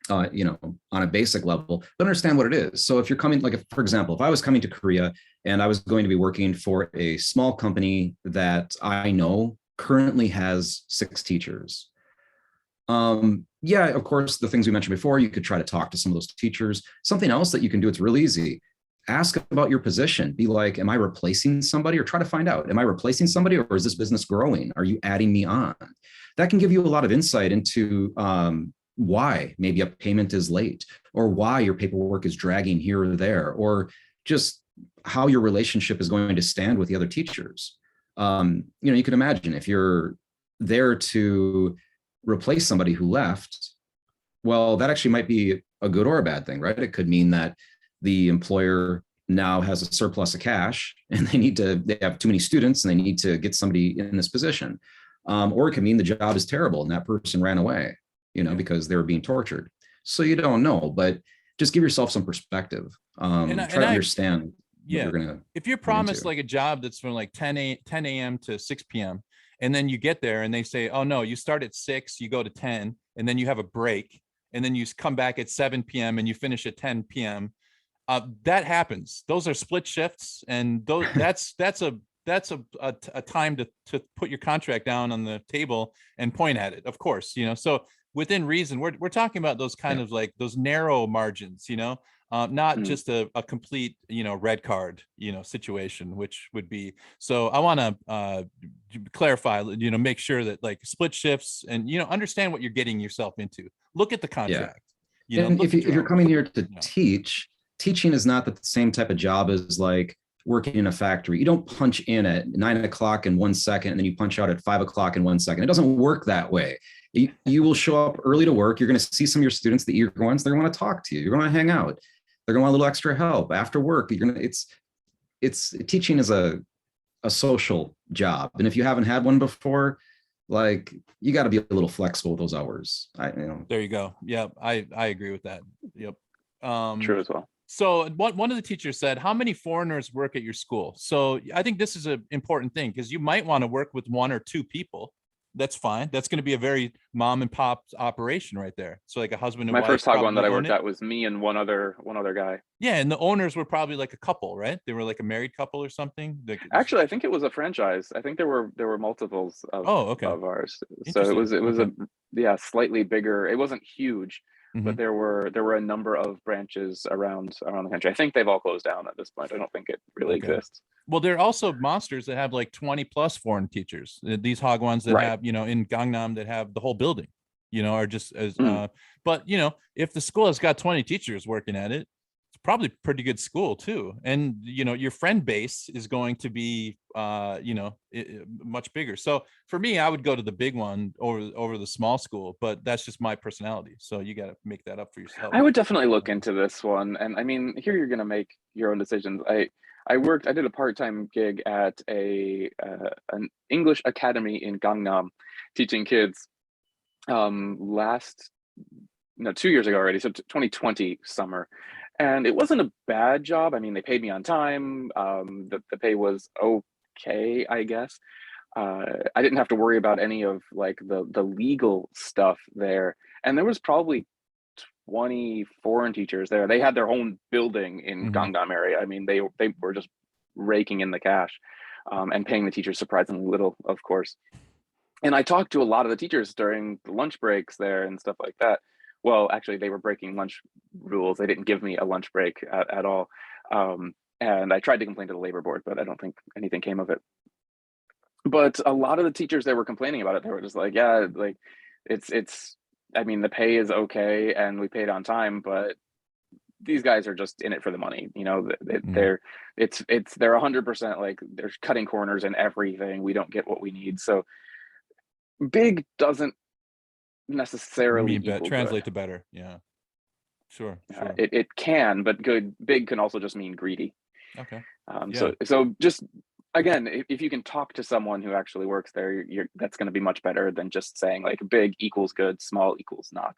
on a basic level, but understand what it is. So if you're coming, like, for example, if I was coming to Korea and I was going to be working for a small company that I know currently has 6 teachers, yeah, of course, the things we mentioned before, you could try to talk to some of those teachers. Something else that you can do, it's real easy. Ask about your position. Be like, am I replacing somebody? Or try to find out, am I replacing somebody, or is this business growing? Are you adding me on? That can give you a lot of insight into why maybe a payment is late, or why your paperwork is dragging here or there, or just how your relationship is going to stand with the other teachers. You can imagine if you're there to replace somebody who left, well, that actually might be a good or a bad thing, right? It could mean that the employer now has a surplus of cash and they have too many students and they need to get somebody in this position. Or it could mean the job is terrible and that person ran away, because they were being tortured. So you don't know, but just give yourself some perspective. Try to understand. Yeah. If you're promised like a job that's from like 10 a.m. to 6 p.m. and then you get there and they say, oh no, you start at 6, you go to 10, and then you have a break, and then you come back at 7 p.m. and you finish at 10 p.m. That happens. Those are split shifts, and that's a time to put your contract down on the table and point at it, of course, so within reason, we're talking about those kind of like those narrow margins, not just a complete, red card, situation, which would be, so I want to clarify, make sure that like split shifts and, understand what you're getting yourself into. Look at the contract. And if you're coming here to teach, teaching is not the same type of job as like working in a factory. You don't punch in at 9 o'clock in 1 second, and then you punch out at 5 o'clock in 1 second. It doesn't work that way. You will show up early to work. You're going to see some of your students, the eager ones. They're going to talk to you. You're going to hang out. They're going to want a little extra help after work. It's teaching is a social job. And if you haven't had one before, like, you got to be a little flexible with those hours. There you go. Yeah, I agree with that. Yep. True as well. So one of the teachers said, how many foreigners work at your school? So I think this is an important thing, because you might want to work with 1 or 2 people. That's fine. That's going to be a very mom and pop operation right there. So like a husband and wife. My first Hagwon that I worked at was me and one other guy. Yeah, and the owners were probably like a couple, right? They were like a married couple or something. Actually, I think it was a franchise. I think there were multiples of ours. So it was a slightly bigger. It wasn't huge, but there were a number of branches around the country. I think they've all closed down at this point. I don't think it really exists. Well, there are also monsters that have like 20 plus foreign teachers. These Hagwons that have, in Gangnam, that have the whole building, are just as, but if the school has got 20 teachers working at it, it's probably a pretty good school too. And, your friend base is going to be, much bigger. So for me, I would go to the big one over the small school, but that's just my personality. So you got to make that up for yourself. I would definitely look into this one. And I mean, here you're going to make your own decisions. I did a part-time gig at an English academy in Gangnam, teaching kids 2 years ago already, so 2020 summer. And it wasn't a bad job. I mean, they paid me on time. The pay was okay, I guess. I didn't have to worry about any of like the legal stuff there. And there was probably 20 foreign teachers there. They had their own building in Gangnam area. I mean, they were just raking in the cash and paying the teachers surprisingly little, of course. And I talked to a lot of the teachers during the lunch breaks there and stuff like that. Well, actually, they were breaking lunch rules. They didn't give me a lunch break at all. And I tried to complain to the labor board, but I don't think anything came of it. But a lot of the teachers that were complaining about it, they were just like, yeah, like it's I mean, the pay is okay and we paid on time, but these guys are just in it for the money. You know, Mm. they're 100% like they're cutting corners and everything. We don't get what we need. So big doesn't necessarily Mean bet equal good. translate to better. Yeah, sure, sure. It can, but big can also just mean greedy. Okay. So Yeah. just again, if you can talk to someone who actually works there, that's going to be much better than just saying like big equals good, small equals not.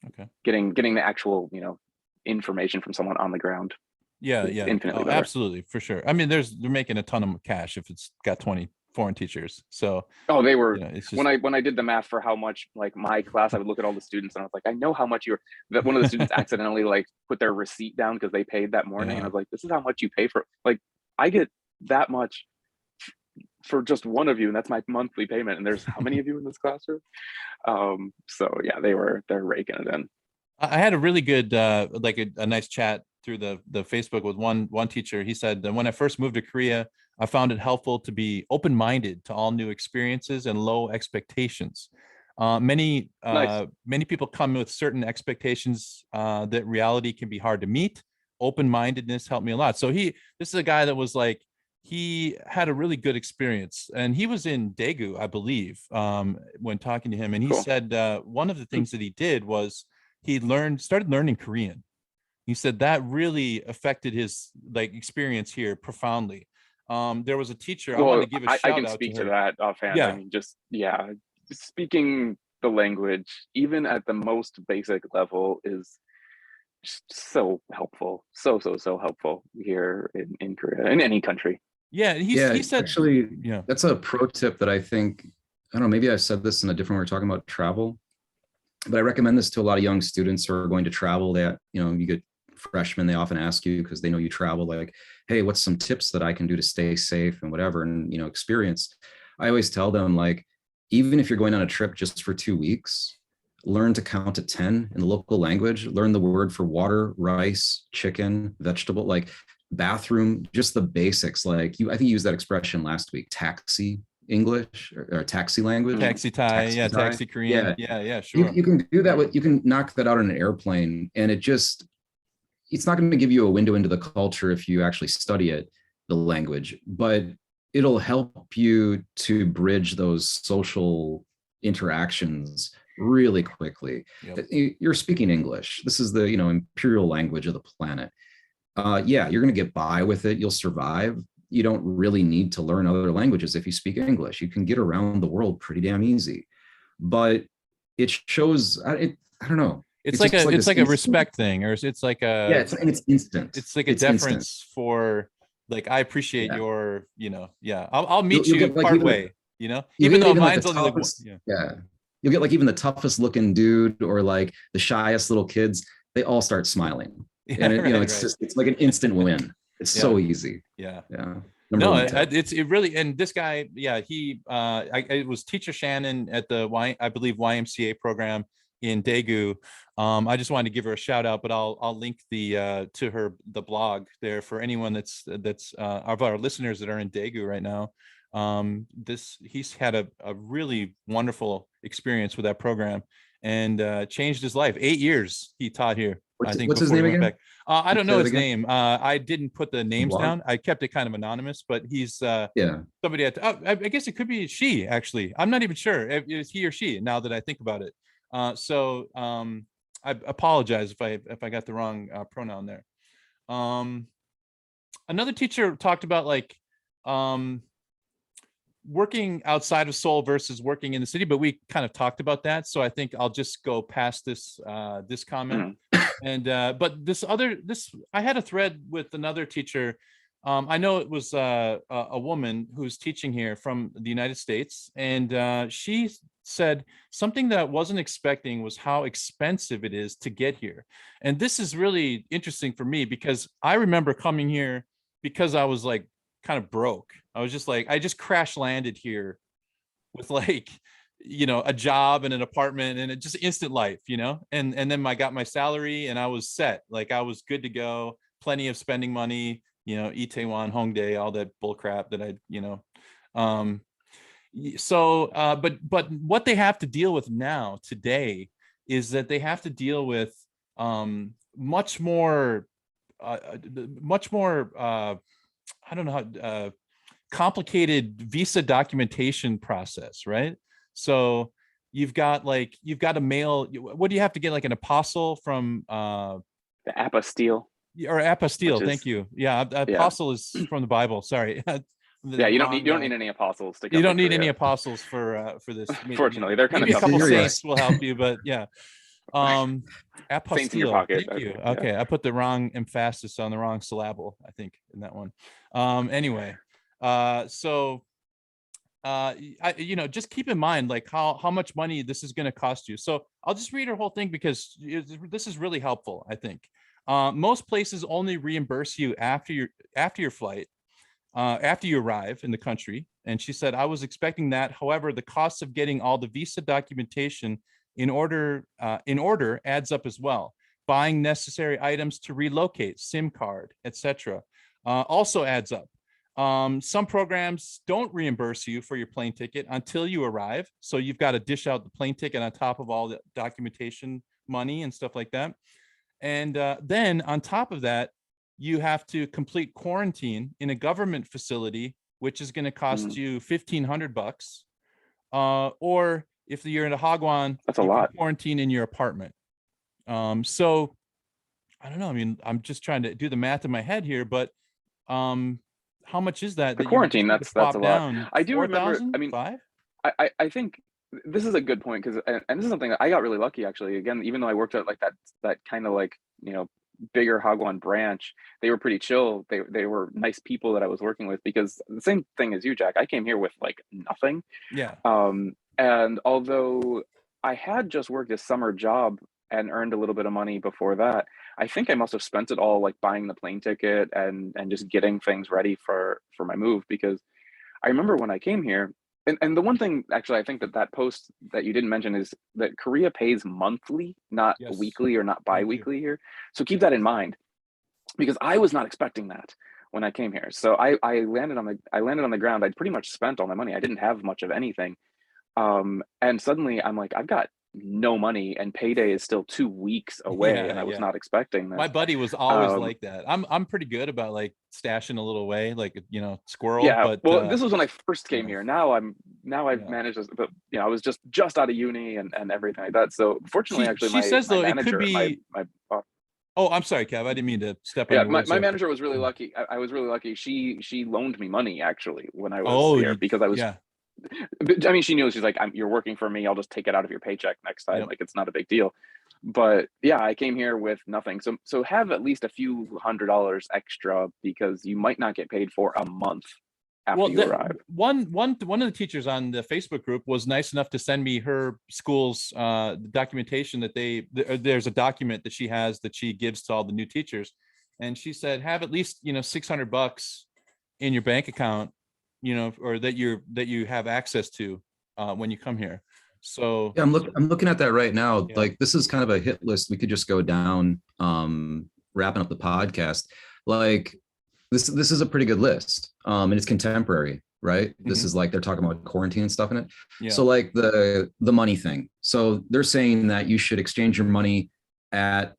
Okay. Getting the actual, you know, information from someone on the ground Yeah, is yeah. infinitely Oh, better. absolutely, for sure. I mean, they're making a ton of cash if it's got 20 foreign teachers. So, Oh, they were, you know, it's when just I did the math for how much like my class, I would look at all the students and I was like, I know how much you're, that one of the students accidentally like put their receipt down because they paid that morning. And I yeah. was like, this is how much you pay for, like, I get that much for just one of you, and that's my monthly payment. And there's how many of you in this classroom? So yeah, they're raking it in. I had a really good like a nice chat through the Facebook with one teacher. He said that when I first moved to Korea, I found it helpful to be open-minded to all new experiences and low expectations. Nice. Many people come with certain expectations that reality can be hard to meet. Open-mindedness helped me a lot. So this is a guy that was like, he had a really good experience, and he was in Daegu, I believe, when talking to him. And he Cool. said one of the things that he did was he started learning Korean. He said that really affected his like experience here profoundly. There was a teacher, I want Well, to give a I shout can out to speak to her. that offhand. I Yeah, mean, just yeah, speaking the language, even at the most basic level, is just so helpful. So helpful here in Korea, in any country. yeah. Yeah, He said, actually, yeah, that's a pro tip that I think, I don't know, maybe I've said this in a different way. We're talking about travel, but I recommend this to a lot of young students who are going to travel. That, you know, you get freshmen, they often ask you because they know you travel, like, hey, what's some tips that I can do to stay safe and whatever, and, you know, experience. I always tell them, like, even if you're going on a trip just for 2 weeks, learn to count to 10 in the local language, learn the word for water, rice, chicken, vegetable, like bathroom, just the basics. Like I think you used that expression last week, taxi English or taxi language, Mm. taxi Thai, yeah, taxi Thai. taxi Korean, Yeah, yeah, you, sure. you can do that with, you can knock that out on an airplane, and it's not going to give you a window into the culture if you actually study it, the language, but it'll help you to bridge those social interactions really quickly. Yep. You're speaking English. This is the, you know, imperial language of the planet. Yeah, you're going to get by with it. You'll survive. You don't really need to learn other languages if you speak English. You can get around the world pretty damn easy. But it shows, I don't know. It's like Just a like it's this like a instant, respect thing, or it's like yeah, a it's instant. it's like a It's instant. deference for like, I appreciate Yeah. your, you know, yeah, I'll You'll meet you'll you get like part even way, you know, you'll even get though even like the mine's only like one, toughest, yeah. yeah. You'll get like even the toughest looking dude or like the shyest little kids, they all start smiling. Yeah, And it, you know, right, it's right. just it's like an instant win. It's Yeah, so easy. yeah. Yeah. Number No, one tip. it really, and this guy, yeah, it was teacher Shannon at the I believe YMCA program in Daegu. I just wanted to give her a shout out, but I'll link to the blog there for anyone that's of our listeners that are in Daegu right now. He's had a really wonderful experience with that program, and changed his life. 8 years he taught here, I think, What's his before he name went again? back. I don't Say know that his again. name. I didn't put the The names blog? down. I kept it kind of anonymous, but he's Yeah. somebody I guess it could be she, actually. I'm not even sure if it's he or she now that I think about it. I apologize if I got the wrong pronoun there. Another teacher talked about like working outside of Seoul versus working in the city, but we kind of talked about that. So I think I'll just go past this comment. Mm. And but I had a thread with another teacher. I know it was a woman who's teaching here from the United States, and she said something that I wasn't expecting was how expensive it is to get here. And this is really interesting for me because I remember coming here because I was like kind of broke. I was just like, I just crash landed here with like, you know, a job and an apartment and just instant life, you know, and then I got my salary and I was set. Like I was good to go, plenty of spending money, you know, Itaewon, Hongdae, all that bull crap that I, you know. So, but what they have to deal with now today is that they have to deal with much more, I don't know how complicated visa documentation process, right? So you've got to mail. What do you have to get? Like an apostle from The apostille. or apostille. Which is- Thank you. Yeah, Yeah. apostle is from the Bible. Sorry. Yeah, you don't need any apostles to come. You don't to need any Korea. apostles for this. Fortunately, they're kind maybe of a tough couple to saints will help you, but yeah. Saints in your Apostille. pocket. Thank you. Yeah. Okay, I put the wrong emphasis on the wrong syllable, I think, in that one. Anyway, so just keep in mind like how much money this is going to cost you. So I'll just read her whole thing because this is really helpful, I think. Most places only reimburse you after your flight, after you arrive in the country. And she said, I was expecting that. However, the cost of getting all the visa documentation in order adds up as well. Buying necessary items to relocate, SIM card, etc., also adds up. Some programs don't reimburse you for your plane ticket until you arrive. So you've got to dish out the plane ticket on top of all the documentation money and stuff like that. And then on top of that, you have to complete quarantine in a government facility, which is going to cost you $1,500. Or if you're in a Hagwon, that's a lot. Quarantine in your apartment. So I don't know. I mean, I'm just trying to do the math in my head here, but how much is that? The quarantine, that's a lot. I do remember. I mean, I think this is a good point because, and this is something that I got really lucky actually. Again, even though I worked at like that kind of like bigger Hagwon branch, they were pretty chill. They were nice people that I was working with because the same thing as you, Jack. I came here with like nothing. Yeah. And although I had just worked a summer job and earned a little bit of money before that, I think I must have spent it all like buying the plane ticket and just getting things ready for my move. Because I remember when I came here, and the one thing actually I think that post that you didn't mention is that Korea pays monthly, not weekly or not bi-weekly here. So keep that in mind, because I was not expecting that when I came here. So I landed on the ground. I'd pretty much spent all my money. I didn't have much of anything. And suddenly I'm like, I've got no money and payday is still 2 weeks away. And I was not expecting that. My buddy was always like that. I'm pretty good about like stashing a little away, like, squirrel. Yeah. But well, this was when I first came here. Now I've managed this, but I was just out of uni and everything like that. So fortunately, she says though, manager, it could be my oh, I'm sorry, Kev. I didn't mean to step on yeah, your words my there. manager was really lucky. I was really lucky. She loaned me money actually when I was here because I was. Yeah. I mean, she knew. She's like, you're working for me. I'll just take it out of your paycheck next time. Like, it's not a big deal. But yeah, I came here with nothing. So have at least a few $100s extra because you might not get paid for a month after you arrive. One of the teachers on the Facebook group was nice enough to send me her school's documentation that there's a document that she has that she gives to all the new teachers, and she said have at least $600 in your bank account, or that you have access to when you come here. So yeah, I'm looking at that right now. Yeah. Like, this is kind of a hit list. We could just go down, wrapping up the podcast. Like, this is a pretty good list. And it's contemporary, right? This is like, they're talking about quarantine and stuff in it. Yeah. So like the money thing. So they're saying that you should exchange your money at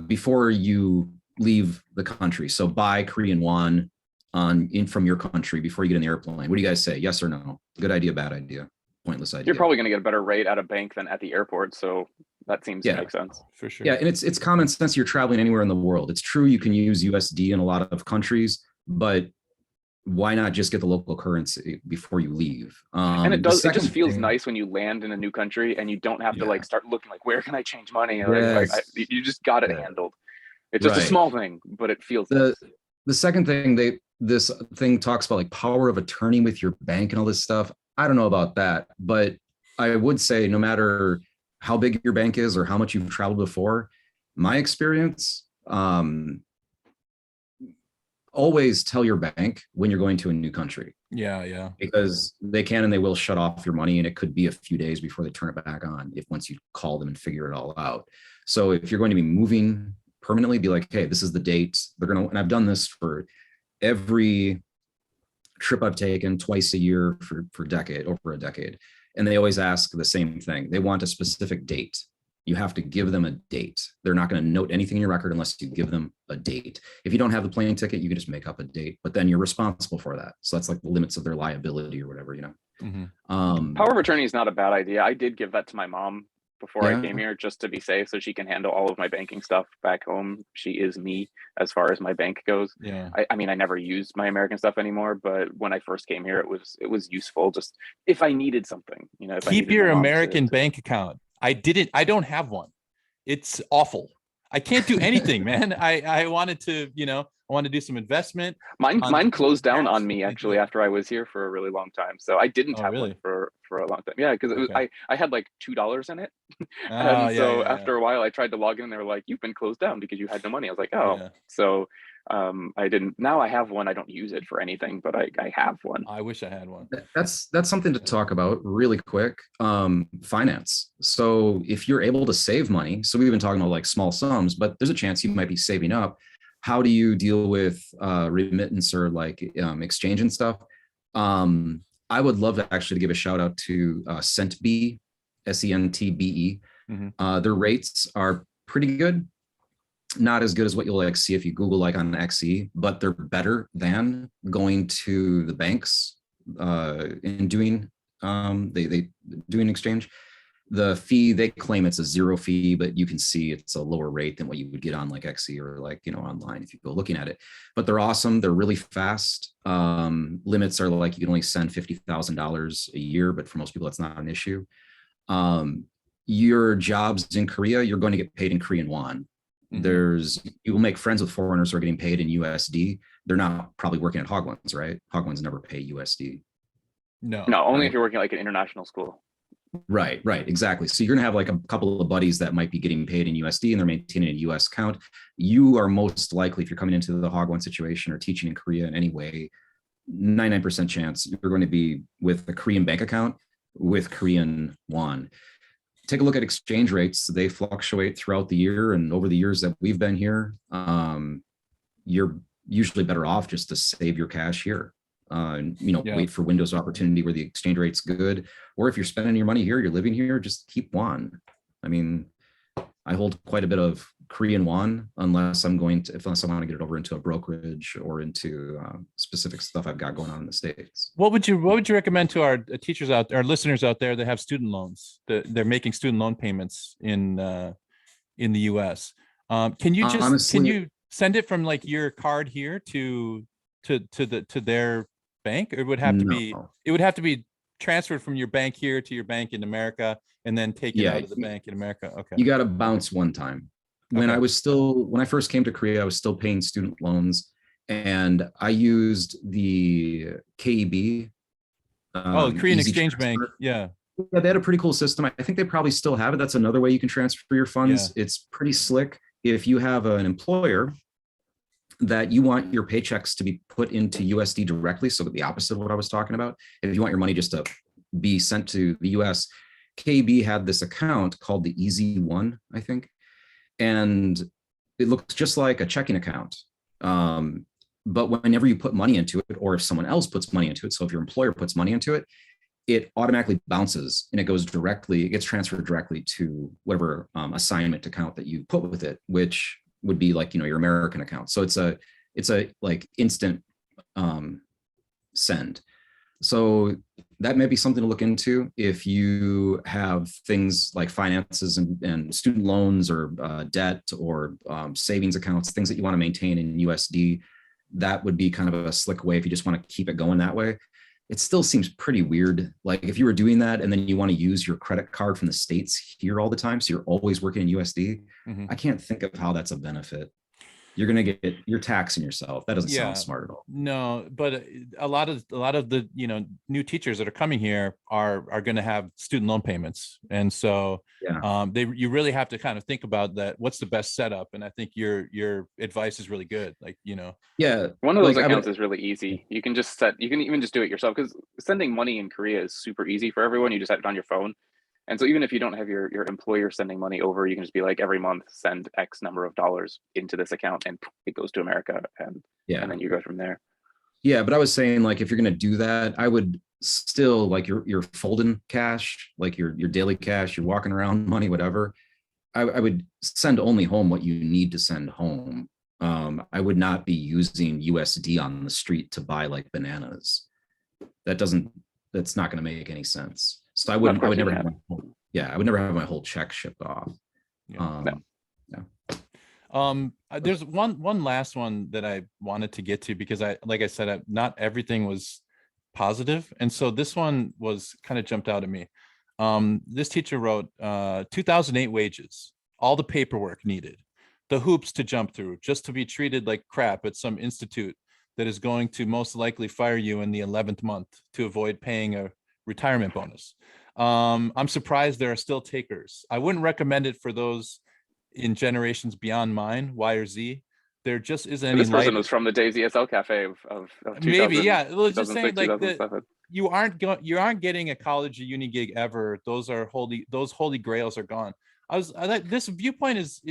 before you leave the country. So buy Korean won from your country before you get in the airplane. What do you guys say? Yes or no? Good idea, bad idea, pointless idea? You're probably going to get a better rate at a bank than at the airport. So that seems to make sense. For sure. Yeah, and it's common sense. You're traveling anywhere in the world. It's true you can use USD in a lot of countries, but why not just get the local currency before you leave? And it just feels nice when you land in a new country and you don't have to like start looking like, where can I change money? You just got it handled. It's just a small thing, but it feels nice. The second thing, this thing talks about like power of attorney with your bank and all this stuff. I don't know about that, but I would say no matter how big your bank is or how much you've traveled before, my experience, always tell your bank when you're going to a new country. Yeah. Because they can and they will shut off your money, and it could be a few days before they turn it back on once you call them and figure it all out. So if you're going to be moving permanently, be like, hey, this is the date. And I've done this for every trip I've taken twice a year for over a decade. And they always ask the same thing. They want a specific date. You have to give them a date. They're not going to note anything in your record unless you give them a date. If you don't have the plane ticket, you can just make up a date, but then you're responsible for that. So that's like the limits of their liability or whatever, you know. Power of attorney is not a bad idea. I did give that to my mom before I Yeah. came here, just to be safe, so she can handle all of my banking stuff back home. She is me as far as my bank goes. Yeah. I mean, I never used my American stuff anymore, but when I first came here, it was useful. Just if I needed something, you know. If I Keep needed your my mom American to- bank account. I don't have one. It's awful. I can't do anything, man. I wanted to, you know, I want to do some investment. Mine closed down Yes, on me actually after I was here for a really long time. So I didn't Oh, have really? one for a long time. Yeah, because Okay. I had like $2 in it, Oh, and yeah, so yeah, after a while I tried to log in. And they were like, "You've been closed down because you had no money." I was like, "Oh." Yeah. So I didn't. Now I have one. I don't use it for anything, but I have one. I wish I had one. That's something to talk about really quick. Finance. So if you're able to save money, so we've been talking about like small sums, but there's a chance you might be saving up. How do you deal with remittance or like exchange and stuff? I would love to actually give a shout out to Centbe, SENTBE. Their rates are pretty good. Not as good as what you'll like see if you Google like on XE, but they're better than going to the banks in doing they doing exchange. The fee, they claim it's a zero fee, but you can see it's a lower rate than what you would get on like XE or like, you know, online if you go looking at it. But they're awesome. They're really fast. Limits are like you can only send $50,000 a year, but for most people, that's not an issue. Your jobs in Korea, you're going to get paid in Korean won. You will make friends with foreigners who are getting paid in USD. They're not probably working at Hogwins, right? Hogwins never pay USD. No, only right? if you're working like an international school. Right, exactly. So you're going to have like a couple of buddies that might be getting paid in USD and they're maintaining a US account. You are most likely, if you're coming into the Hogwon situation or teaching in Korea in any way, 99% chance you're going to be with a Korean bank account with Korean won. Take a look at exchange rates. They fluctuate throughout the year, and over the years that we've been here, you're usually better off just to save your cash here. Wait for windows of opportunity where the exchange rate's good, or if you're spending your money here, you're living here, just keep won. I mean, I hold quite a bit of Korean won unless I want to get it over into a brokerage or into specific stuff I've got going on in the States. What would you recommend to our teachers our listeners out there that have student loans, that they're making student loan payments in the US? Can you send it from like your card here to their bank, or it would have to be transferred from your bank here to your bank in America and then take it out of the bank in America? Okay. You got to bounce one time. When I first came to Korea, I was still paying student loans, and I used the KEB. Korean Exchange Bank. Yeah, they had a pretty cool system. I think they probably still have it. That's another way you can transfer your funds. Yeah. It's pretty slick. If you have an employer that you want your paychecks to be put into USD directly, so the opposite of what I was talking about. If you want your money just to be sent to the US, KB had this account called the Easy One, I think. And it looks just like a checking account. But whenever you put money into it, or if someone else puts money into it, so if your employer puts money into it, it automatically bounces and it gets transferred directly to whatever assignment account that you put with it, which would be like, your American account. So it's a like instant send. So that may be something to look into if you have things like finances and student loans or debt or savings accounts, things that you want to maintain in USD. That would be kind of a slick way if you just want to keep it going that way. It still seems pretty weird. Like if you were doing that and then you want to use your credit card from the States here all the time, so you're always working in USD, I can't think of how that's a benefit. You're taxing yourself. That doesn't sound smart at all. No, but a lot of the new teachers that are coming here are going to have student loan payments, and so you really have to kind of think about that. What's the best setup? And I think your advice is really good. Like one of those accounts is really easy. You can even just do it yourself, because sending money in Korea is super easy for everyone. You just have it on your phone. And so even if you don't have your employer sending money over, you can just be like, every month send X number of dollars into this account and it goes to America, and then you go from there. Yeah, but I was saying like if you're gonna do that, I would still like your folding cash, like your daily cash, you're walking around money, whatever. I would send only home what you need to send home. I would not be using USD on the street to buy like bananas. That doesn't, that's not going to make any sense. So Of I course would you never have can. my whole, yeah, I would never have my whole check shipped off. Yeah. Um, There's one last one that I wanted to get to because like I said, not everything was positive, and so this one was kind of jumped out at me. This teacher wrote 2008 wages, all the paperwork needed, the hoops to jump through just to be treated like crap at some institute that is going to most likely fire you in the 11th month to avoid paying a retirement bonus. I'm surprised there are still takers. I wouldn't recommend it for those in generations beyond mine, Y or Z. There just isn't any This person light. was from the Days ESL Cafe of Maybe, 2000, yeah. Well, just saying 2006, like 2007. you aren't getting a college or uni gig ever. Those holy grails are gone. I like this viewpoint is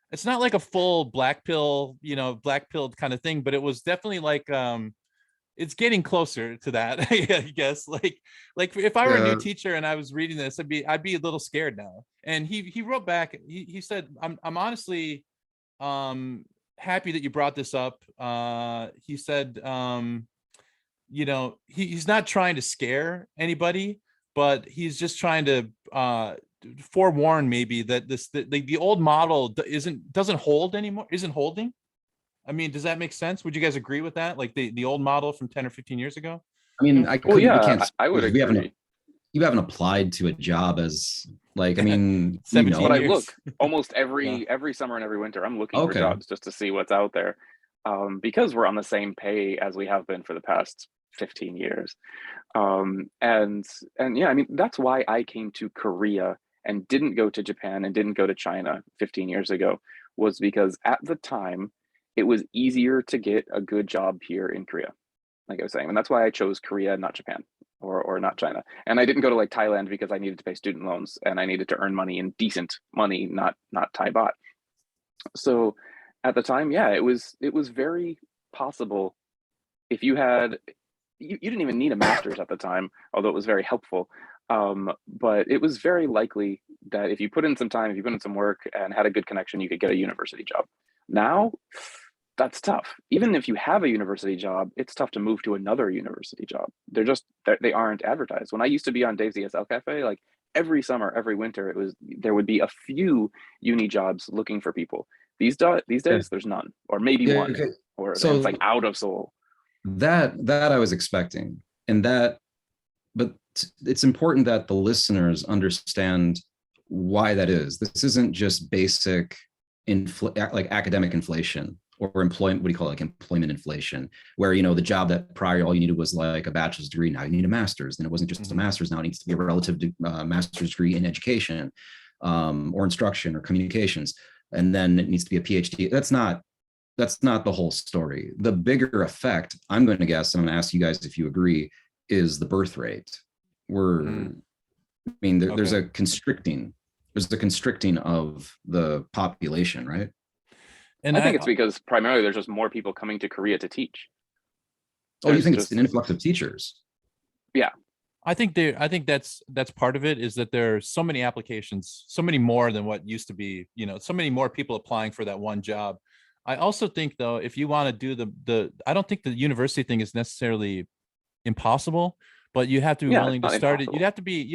it's not like a full black pill, black pilled kind of thing, but it was definitely like it's getting closer to that. I guess like if I were a new yeah, teacher and I was reading this, I'd be a little scared now. And he wrote back, he said, I'm honestly happy that you brought this up. He said he's not trying to scare anybody, but he's just trying to forewarn maybe that the old model doesn't hold anymore, isn't holding. I mean, does that make sense? Would you guys agree with that? Like the old model from 10 or 15 years ago? I mean, Yeah. I Well, couldn't, we yeah, can't, I would we haven't, agree. you haven't applied to a job as like, I mean, 17 But I years. look almost Yeah. every summer and every winter. I'm looking for okay. jobs just to see what's out there, because we're on the same pay as we have been for the past 15 years. And yeah, I mean that's why I came to Korea and didn't go to Japan and didn't go to China 15 years ago, was because at the time it was easier to get a good job here in Korea, like I was saying, and that's why I chose Korea, not Japan or not China. And I didn't go to like Thailand because I needed to pay student loans and I needed to earn money in decent money, not Thai baht. So at the time, yeah, it was very possible if you had you didn't even need a master's at the time, although it was very helpful. But it was very likely that if you put in some time, if you put in some work and had a good connection, you could get a university job. Now, that's tough. Even if you have a university job, it's tough to move to another university job. They aren't advertised. When I used to be on Dave's ESL Cafe, like every summer, every winter, there would be a few uni jobs looking for people. These Yeah. days, there's none, or maybe Yeah, one, okay. or and So it's like out of Seoul. that I was expecting, and that, but it's important that the listeners understand why that is. This isn't just basic like academic inflation or employment, what do you call it, like employment inflation, where the job that prior all you needed was like a bachelor's degree, now you need a master's. Then it wasn't just a master's, now it needs to be a relative master's degree in education, or instruction or communications, and then it needs to be a PhD. That's not the whole story. The bigger effect, I'm going to guess, and I'm going to ask you guys if you agree, is the birth rate. I mean, there's Okay. a constricting of the population, right? And I think it's because primarily there's just more people coming to Korea to teach. Oh, you There's think it's just an influx of teachers? yeah, I think that's part of it, is that there are so many applications, so many more than what used to be, so many more people applying for that one job. I also think though, if you want to do I don't think the university thing is necessarily impossible, but you have to be yeah, it's willing to not start it. impossible. You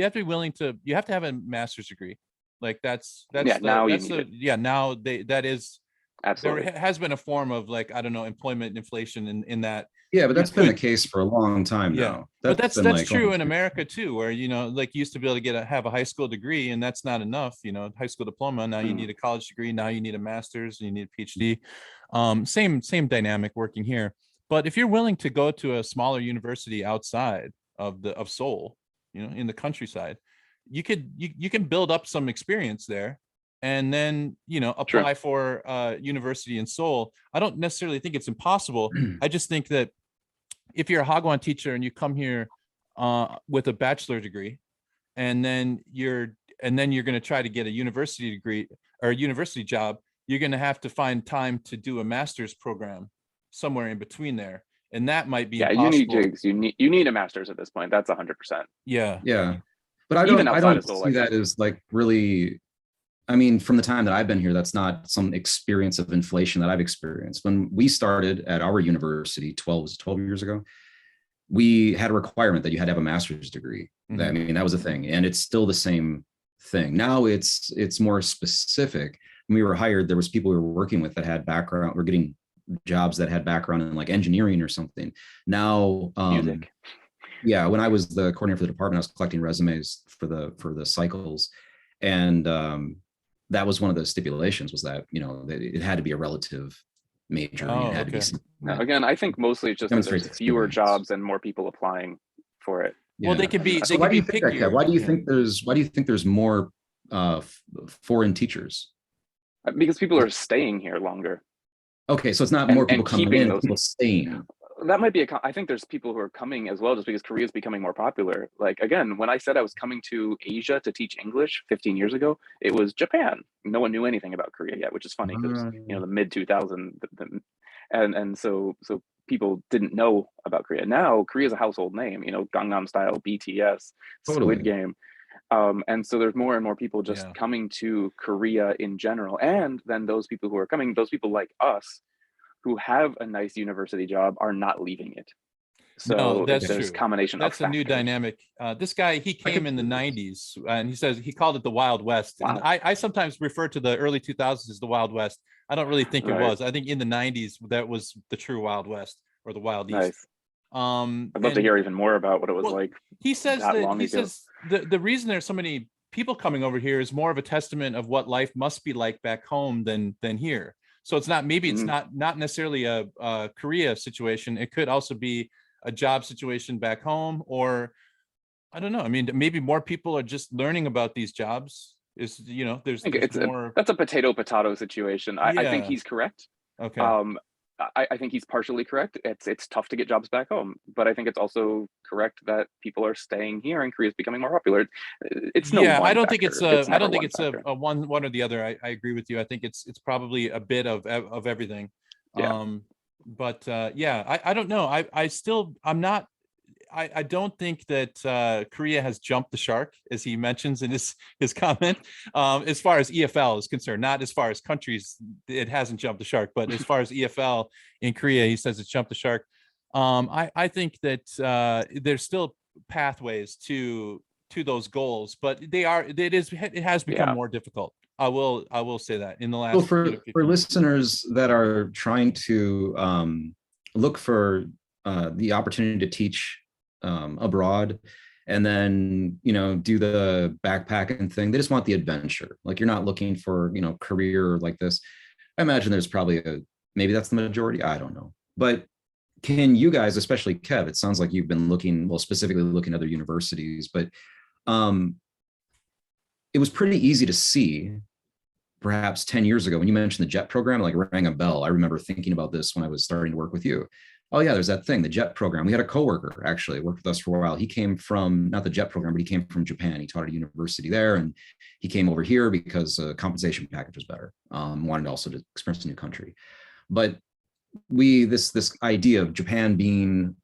have to be willing to, you have to have a master's degree. Like Yeah, now you need it. yeah, now that is, there Absolutely. has been a form of like, I don't know, employment inflation in that Yeah, but you that's been the could, case for a long time yeah, now. but That's been that's like true almost, in America too, where like you used to be able to have a high school degree, and that's not enough. High school diploma. Now you need a college degree. Now you need a master's. You need a PhD. Same dynamic working here. But if you're willing to go to a smaller university outside of Seoul, in the countryside, you can build up some experience there, and then True. apply for university in Seoul. I don't necessarily think it's impossible. I just think that if you're a Hagwon teacher and you come here with a bachelor degree, and then you're going to try to get a university degree or a university job, you're going to have to find time to do a master's program somewhere in between there. and that might be Yeah, you need impossible. jigs. You need a master's at this point. That's 100%. Yeah. Yeah. But I Even don't outside of Seoul, see I that think. as like really, I mean, from the time that I've been here, that's not some experience of inflation that I've experienced. When we started at our university 12 years ago, we had a requirement that you had to have a master's degree. I mean, that was a thing, and it's still the same thing. Now it's more specific. When we were hired, there was people we were working with that had background, we're getting jobs that had background in like engineering or something. Now, Music. yeah, when I was the coordinator for the department, I was collecting resumes for the cycles, and that was one of the stipulations, was that, you know, it had to be a relative major. Oh, It had okay. to be Now, again, I think mostly it's just that demonstrates there's fewer experience. jobs and more people applying for it. Well, they can be So they why can do you be think that, Kev? pickier. Why do you Yeah. think there's more foreign teachers? Because people are staying here longer. Okay, so it's not And- more people and coming keeping in, those- it's people staying. That might be I think there's people who are coming as well, just because Korea is becoming more popular. Like, again, when I said I was coming to Asia to teach English 15 years ago, it was Japan. No one knew anything about Korea yet, which is funny because, you know, the mid 2000s, and so people didn't know about Korea. Now Korea is a household name, you know, Gangnam Style, BTS, Totally. Squid Game. And so there's more and more people just coming to Korea in general. And then those people who are coming, those people like us who have a nice university job, are not leaving it. So No, that's there's true. combination That's of a new factors. dynamic. This guy, he came in the 90s, and he says he called it the Wild West. Wow. And I sometimes refer to the early 2000s as the Wild West. I don't really think it Right. was. I think in the 90s that was the true Wild West, or the Wild East. Nice. I'd love to hear even more about what it was like. He says that that long he ago. says the reason there's so many people coming over here is more of a testament of what life must be like back home than here. So it's not, maybe it's not necessarily a Korea situation. It could also be a job situation back home, or I don't know. I mean, maybe more people are just learning about these jobs. Is, you know, there's more. That's a potato situation. I think Yeah. he's correct. Okay. I think he's partially correct. It's tough to get jobs back home, but I think it's also correct that people are staying here and Korea is becoming more popular. It's no. Yeah, one I don't think factor. it's I don't never think one it's factor. a one or the other. I agree with you. I think it's probably a bit of everything. Yeah. But yeah, I don't know. I don't think that Korea has jumped the shark, as he mentions in his comment, as far as EFL is concerned. Not as far as countries, it hasn't jumped the shark, but as far as EFL in Korea, he says it's jumped the shark. I think that there's still pathways to those goals, but it has become more difficult. I will say that in the last. Well, for listeners that are trying to look for the opportunity to teach abroad, and then, you know, do the backpacking thing, they just want the adventure. Like, you're not looking for, you know, career like this. I imagine there's probably maybe that's the majority. I don't know. But can you guys, especially Kev, it sounds like you've been looking, well, specifically looking at other universities, but it was pretty easy to see perhaps 10 years ago when you mentioned the JET program, like rang a bell. I remember thinking about this when I was starting to work with you. Oh yeah, there's that thing, the JET program. We had a coworker actually worked with us for a while. He came from, not the JET program, but he came from Japan. He taught at a university there, and he came over here because compensation package was better. Wanted also to experience a new country. But this idea of Japan being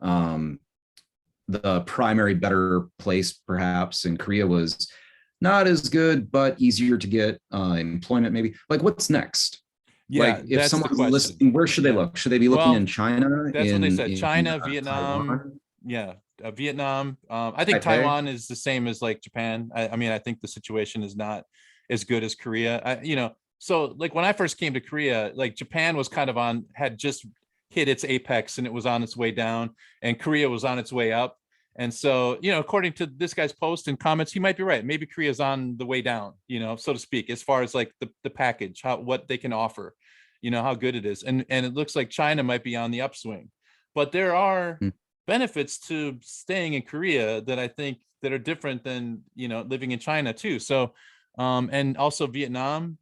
the primary better place perhaps, and Korea was not as good, but easier to get employment maybe. Like, what's next? Yeah, like, if that's someone's the question. listening, where should they look? Should they be looking in China? That's what they said. China, Vietnam. Taiwan? Yeah, Vietnam. I think Taipei? Taiwan is the same as like Japan. I mean, I think the situation is not as good as Korea. You know, so like when I first came to Korea, like Japan was kind of had just hit its apex and it was on its way down, and Korea was on its way up. And so, you know, according to this guy's post and comments, he might be right. Maybe Korea's on the way down, you know, so to speak, as far as like the package, what they can offer, you know, how good it is. And it looks like China might be on the upswing, but there are benefits to staying in Korea that I think that are different than, you know, living in China too. So, and also Vietnam,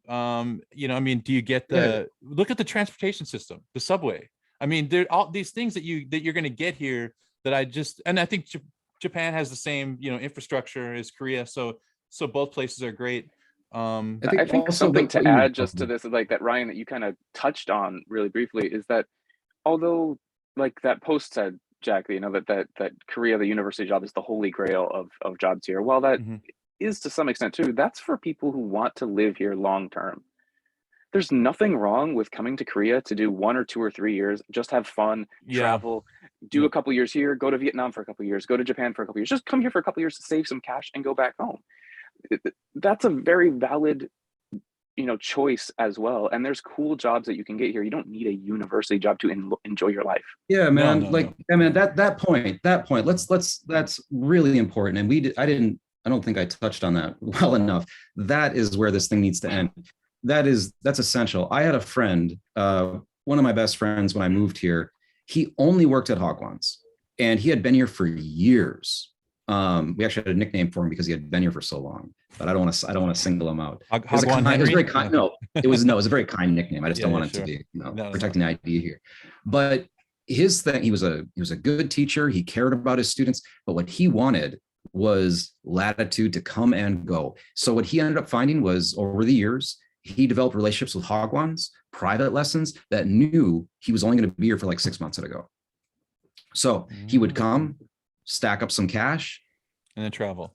you know, I mean, do you get look at the transportation system, the subway. I mean, there are all these things that you're going to get here that I think Japan has the same, you know, infrastructure as Korea. So both places are great. I think something to add just to this, like that, Ryan, that you kind of touched on really briefly, is that although like that post said, Jack, you know, that Korea, the university job is the holy grail of jobs here. While that Mhm. is to some extent true, that's for people who want to live here long term. There's nothing wrong with coming to Korea to do 1 or 2 or 3 years, just have fun, Yeah. travel, do a Yep. couple years here, go to Vietnam for a couple years, go to Japan for a couple years, just come here for a couple years to save some cash and go back home. That's a very valid, you know, choice as well. And there's cool jobs that you can get here. You don't need a university job to enjoy your life. Yeah, No, man. no, Like, no. I mean, that point. That's really important. And I don't think I touched on that well enough. That is where this thing needs to end. That's essential. I had a friend, one of my best friends when I moved here. He only worked at Hagwons, and he had been here for years. We actually had a nickname for him because he had been here for so long. But I don't want to single him out. It was very kind. No, it was a very kind nickname. I just don't want it to be, protecting the idea here. But his thing, he was a good teacher. He cared about his students, but what he wanted was latitude to come and go. So what he ended up finding was, over the years, he developed relationships with Hagwons, private lessons, that knew he was only going to be here for like 6 months at a go. So he would come, stack up some cash, and then travel,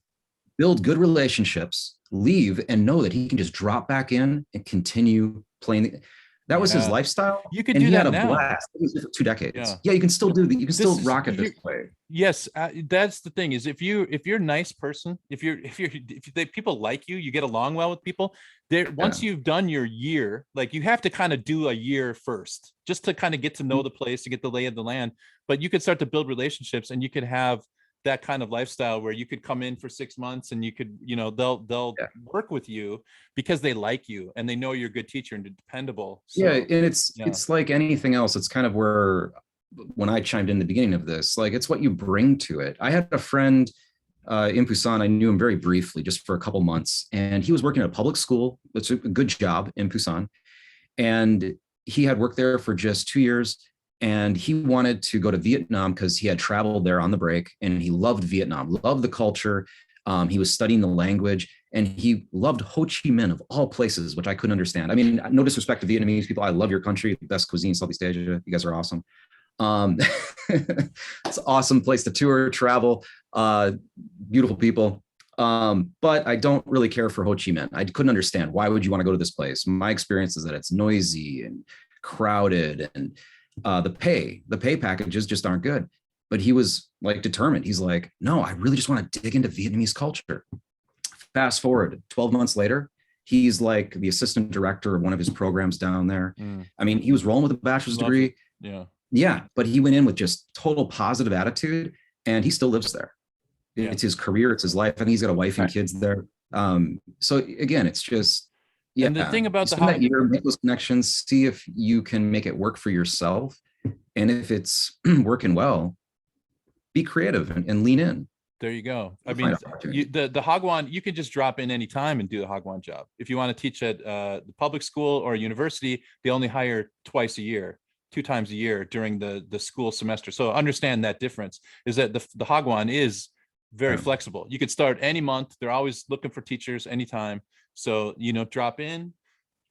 build good relationships, leave, and know that he can just drop back in and continue playing. That was his lifestyle. You could do that now. Blast. It was for 2 decades. Yeah, you can still do that. You can still rock it this way. Yes, that's the thing. Is if you're a nice person, if people like you, you get along well with people. Once you've done your year, like, you have to kind of do a year first, just to kind of get to know the place, to get the lay of the land. But you could start to build relationships, and you could have that kind of lifestyle where you could come in for 6 months, and you could, they'll work with you because they like you and they know you're a good teacher and dependable. So, and it's like anything else. It's kind of where, when I chimed in the beginning of this, like, it's what you bring to it. I had a friend in Busan. I knew him very briefly, just for a couple months, and he was working at a public school. It's a good job in Busan, and he had worked there for just 2 years. And he wanted to go to Vietnam because he had traveled there on the break, and he loved Vietnam, loved the culture. He was studying the language, and he loved Ho Chi Minh, of all places, which I couldn't understand. I mean, no disrespect to Vietnamese people. I love your country, best cuisine, Southeast Asia. You guys are awesome. It's an awesome place to tour, travel, beautiful people. But I don't really care for Ho Chi Minh. I couldn't understand, why would you want to go to this place? My experience is that it's noisy and crowded, and the pay packages just aren't good. But he was like determined. He's like, no, I really just want to dig into Vietnamese culture. Fast forward 12 months later, he's like the assistant director of one of his programs down there. I mean, he was rolling with a bachelor's degree. Yeah, but he went in with just total positive attitude, and he still lives there. It's his career, it's his life. I think he's got a wife and kids there. So again, it's just, and the thing about that year, make those connections, see if you can make it work for yourself. And if it's working well, be creative and lean in. There you go. I mean, the Hagwon, you can just drop in anytime and do the Hagwon job. If you want to teach at the public school or university, they only hire twice a year, 2 times a year during the school semester. So understand that difference is that the Hagwon is very flexible. You could start any month. They're always looking for teachers anytime. So, drop in,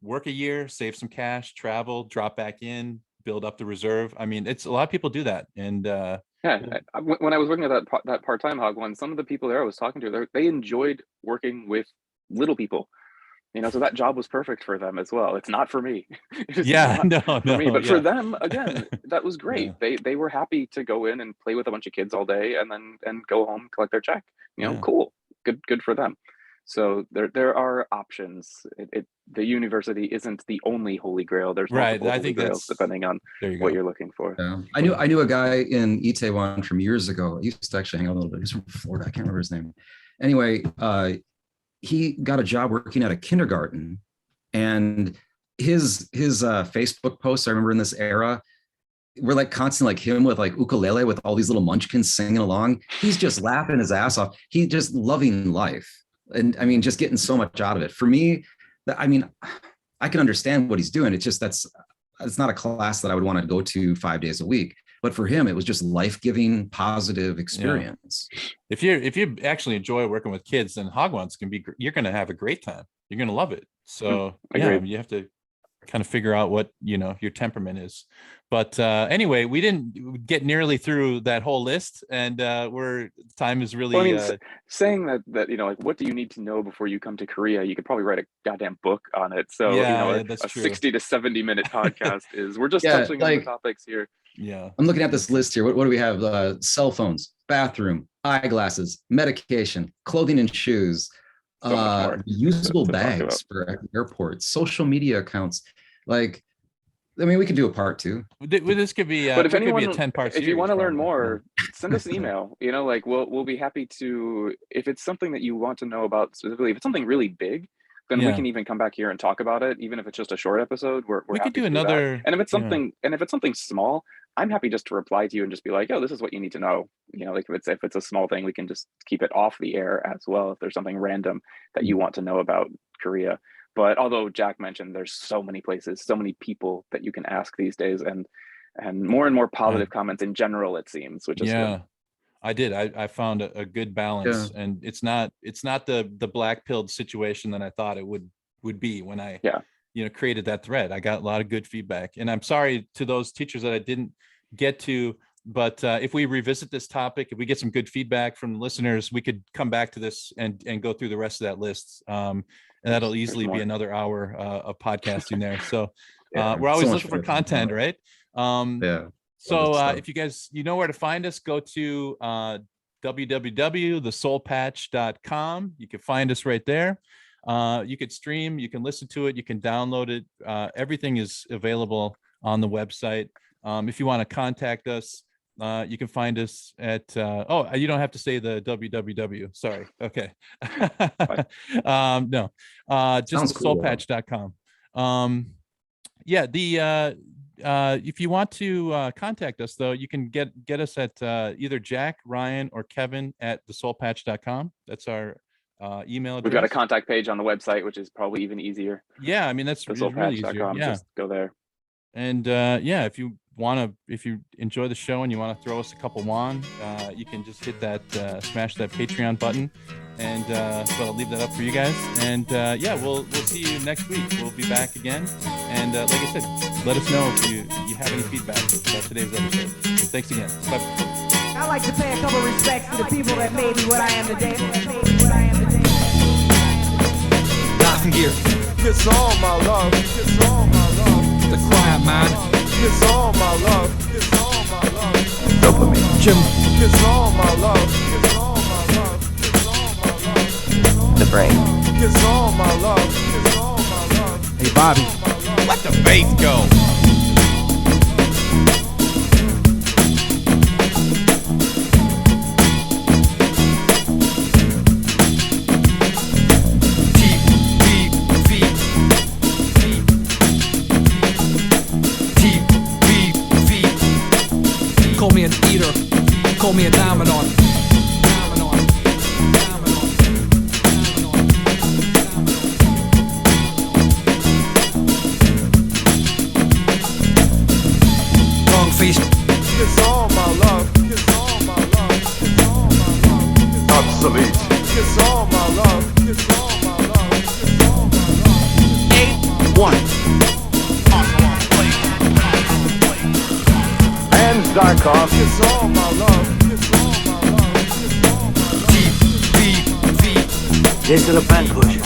work a year, save some cash, travel, drop back in, build up the reserve. I mean, it's a lot of people do that. And when I was working at that part-time Hagwon, some of the people there I was talking to, they enjoyed working with little people. So that job was perfect for them as well. It's not for me. No, but for them, again, that was great. They were happy to go in and play with a bunch of kids all day and go home, collect their check. Cool, good for them. So there are options. The university isn't the only holy grail. There's multiple holy grails depending on what you're looking for. Yeah. I knew a guy in Itaewon from years ago. I used to actually hang out a little bit. He's from Florida. I can't remember his name. Anyway, he got a job working at a kindergarten, and his Facebook posts, I remember in this era, were like constantly like him with like ukulele with all these little munchkins singing along. He's just laughing his ass off. He's just loving life. And I mean, just getting so much out of it. For me, I mean, I can understand what he's doing. It's just, it's not a class that I would want to go to 5 days a week. But for him, it was just life-giving, positive experience. Yeah. If you actually enjoy working with kids, then Hagwons you're going to have a great time. You're going to love it. So you have to. kind of figure out what, your temperament is. But anyway, we didn't get nearly through that whole list, and time is really. Well, I mean, saying that like, what do you need to know before you come to Korea? You could probably write a goddamn book on it. So that's a true. 60 to 70 minute podcast we're just touching on the topics here. Yeah, I'm looking at this list here. What do we have? Cell phones, bathroom, eyeglasses, medication, clothing and shoes, usable bags for airports, social media accounts. Like, I mean, we could do a part 2. This could be, but if anyone, could be a 10-part series. If you want to learn more, send us an email. Like we'll be happy to. If it's something that you want to know about specifically, if it's something really big, then we can even come back here and talk about it. Even if it's just a short episode, we could do another. And if it's something small, I'm happy just to reply to you and just be like, "Oh, this is what you need to know." Like if it's a small thing, we can just keep it off the air as well. If there's something random that you want to know about Korea. But although Jack mentioned there's so many places, so many people that you can ask these days, and more positive comments in general, it seems, which is good. I did. I found a good balance, and it's not the black pilled situation that I thought it would be when I created that thread. I got a lot of good feedback, and I'm sorry to those teachers that I didn't get to. But if we revisit this topic, if we get some good feedback from the listeners, we could come back to this and go through the rest of that list. And that'll easily be another hour of podcasting there. So we're always looking for content, right? So if you guys, where to find us, go to www.thesoulpatch.com. You can find us right there. You could stream, you can listen to it, you can download it. Everything is available on the website. If you want to contact us, you can find us at you don't have to say the www. Sorry. Okay. No, just thesoulpatch.com. If you want to contact us, though, you can get us at either Jack, Ryan, or Kevin at thesoulpatch.com. That's our email address. We've got a contact page on the website, which is probably even easier. Yeah, I mean, that's really easier. Yeah, just go there. And if you enjoy the show and you want to throw us a couple won, you can just hit that smash that Patreon button, and but I'll leave that up for you guys. And we'll see you next week. We'll be back again, and like I said, let us know if you have any feedback about today's episode. Thanks again. Bye. I like to pay a couple respects to the people that made me what I am today. Nothing gear. It's all my love. It's all my love. The quiet man. It's all my love. It's all my love. Dopamine. Jim. It's all my love. It's all my love. It's all my love. The brain. It's all my love. It's all my love. Hey Bobby, let the bass go. Call me an eater, call me a dominant. Long face. It's all my love. It's all my love. It's all my love. Obsolete. It's all my love. It's all my love. It's all my love. 8-1. Zarkov. It's all my love. It's all my love. It's all my love. Deep, deep, deep. This is a pen pusher.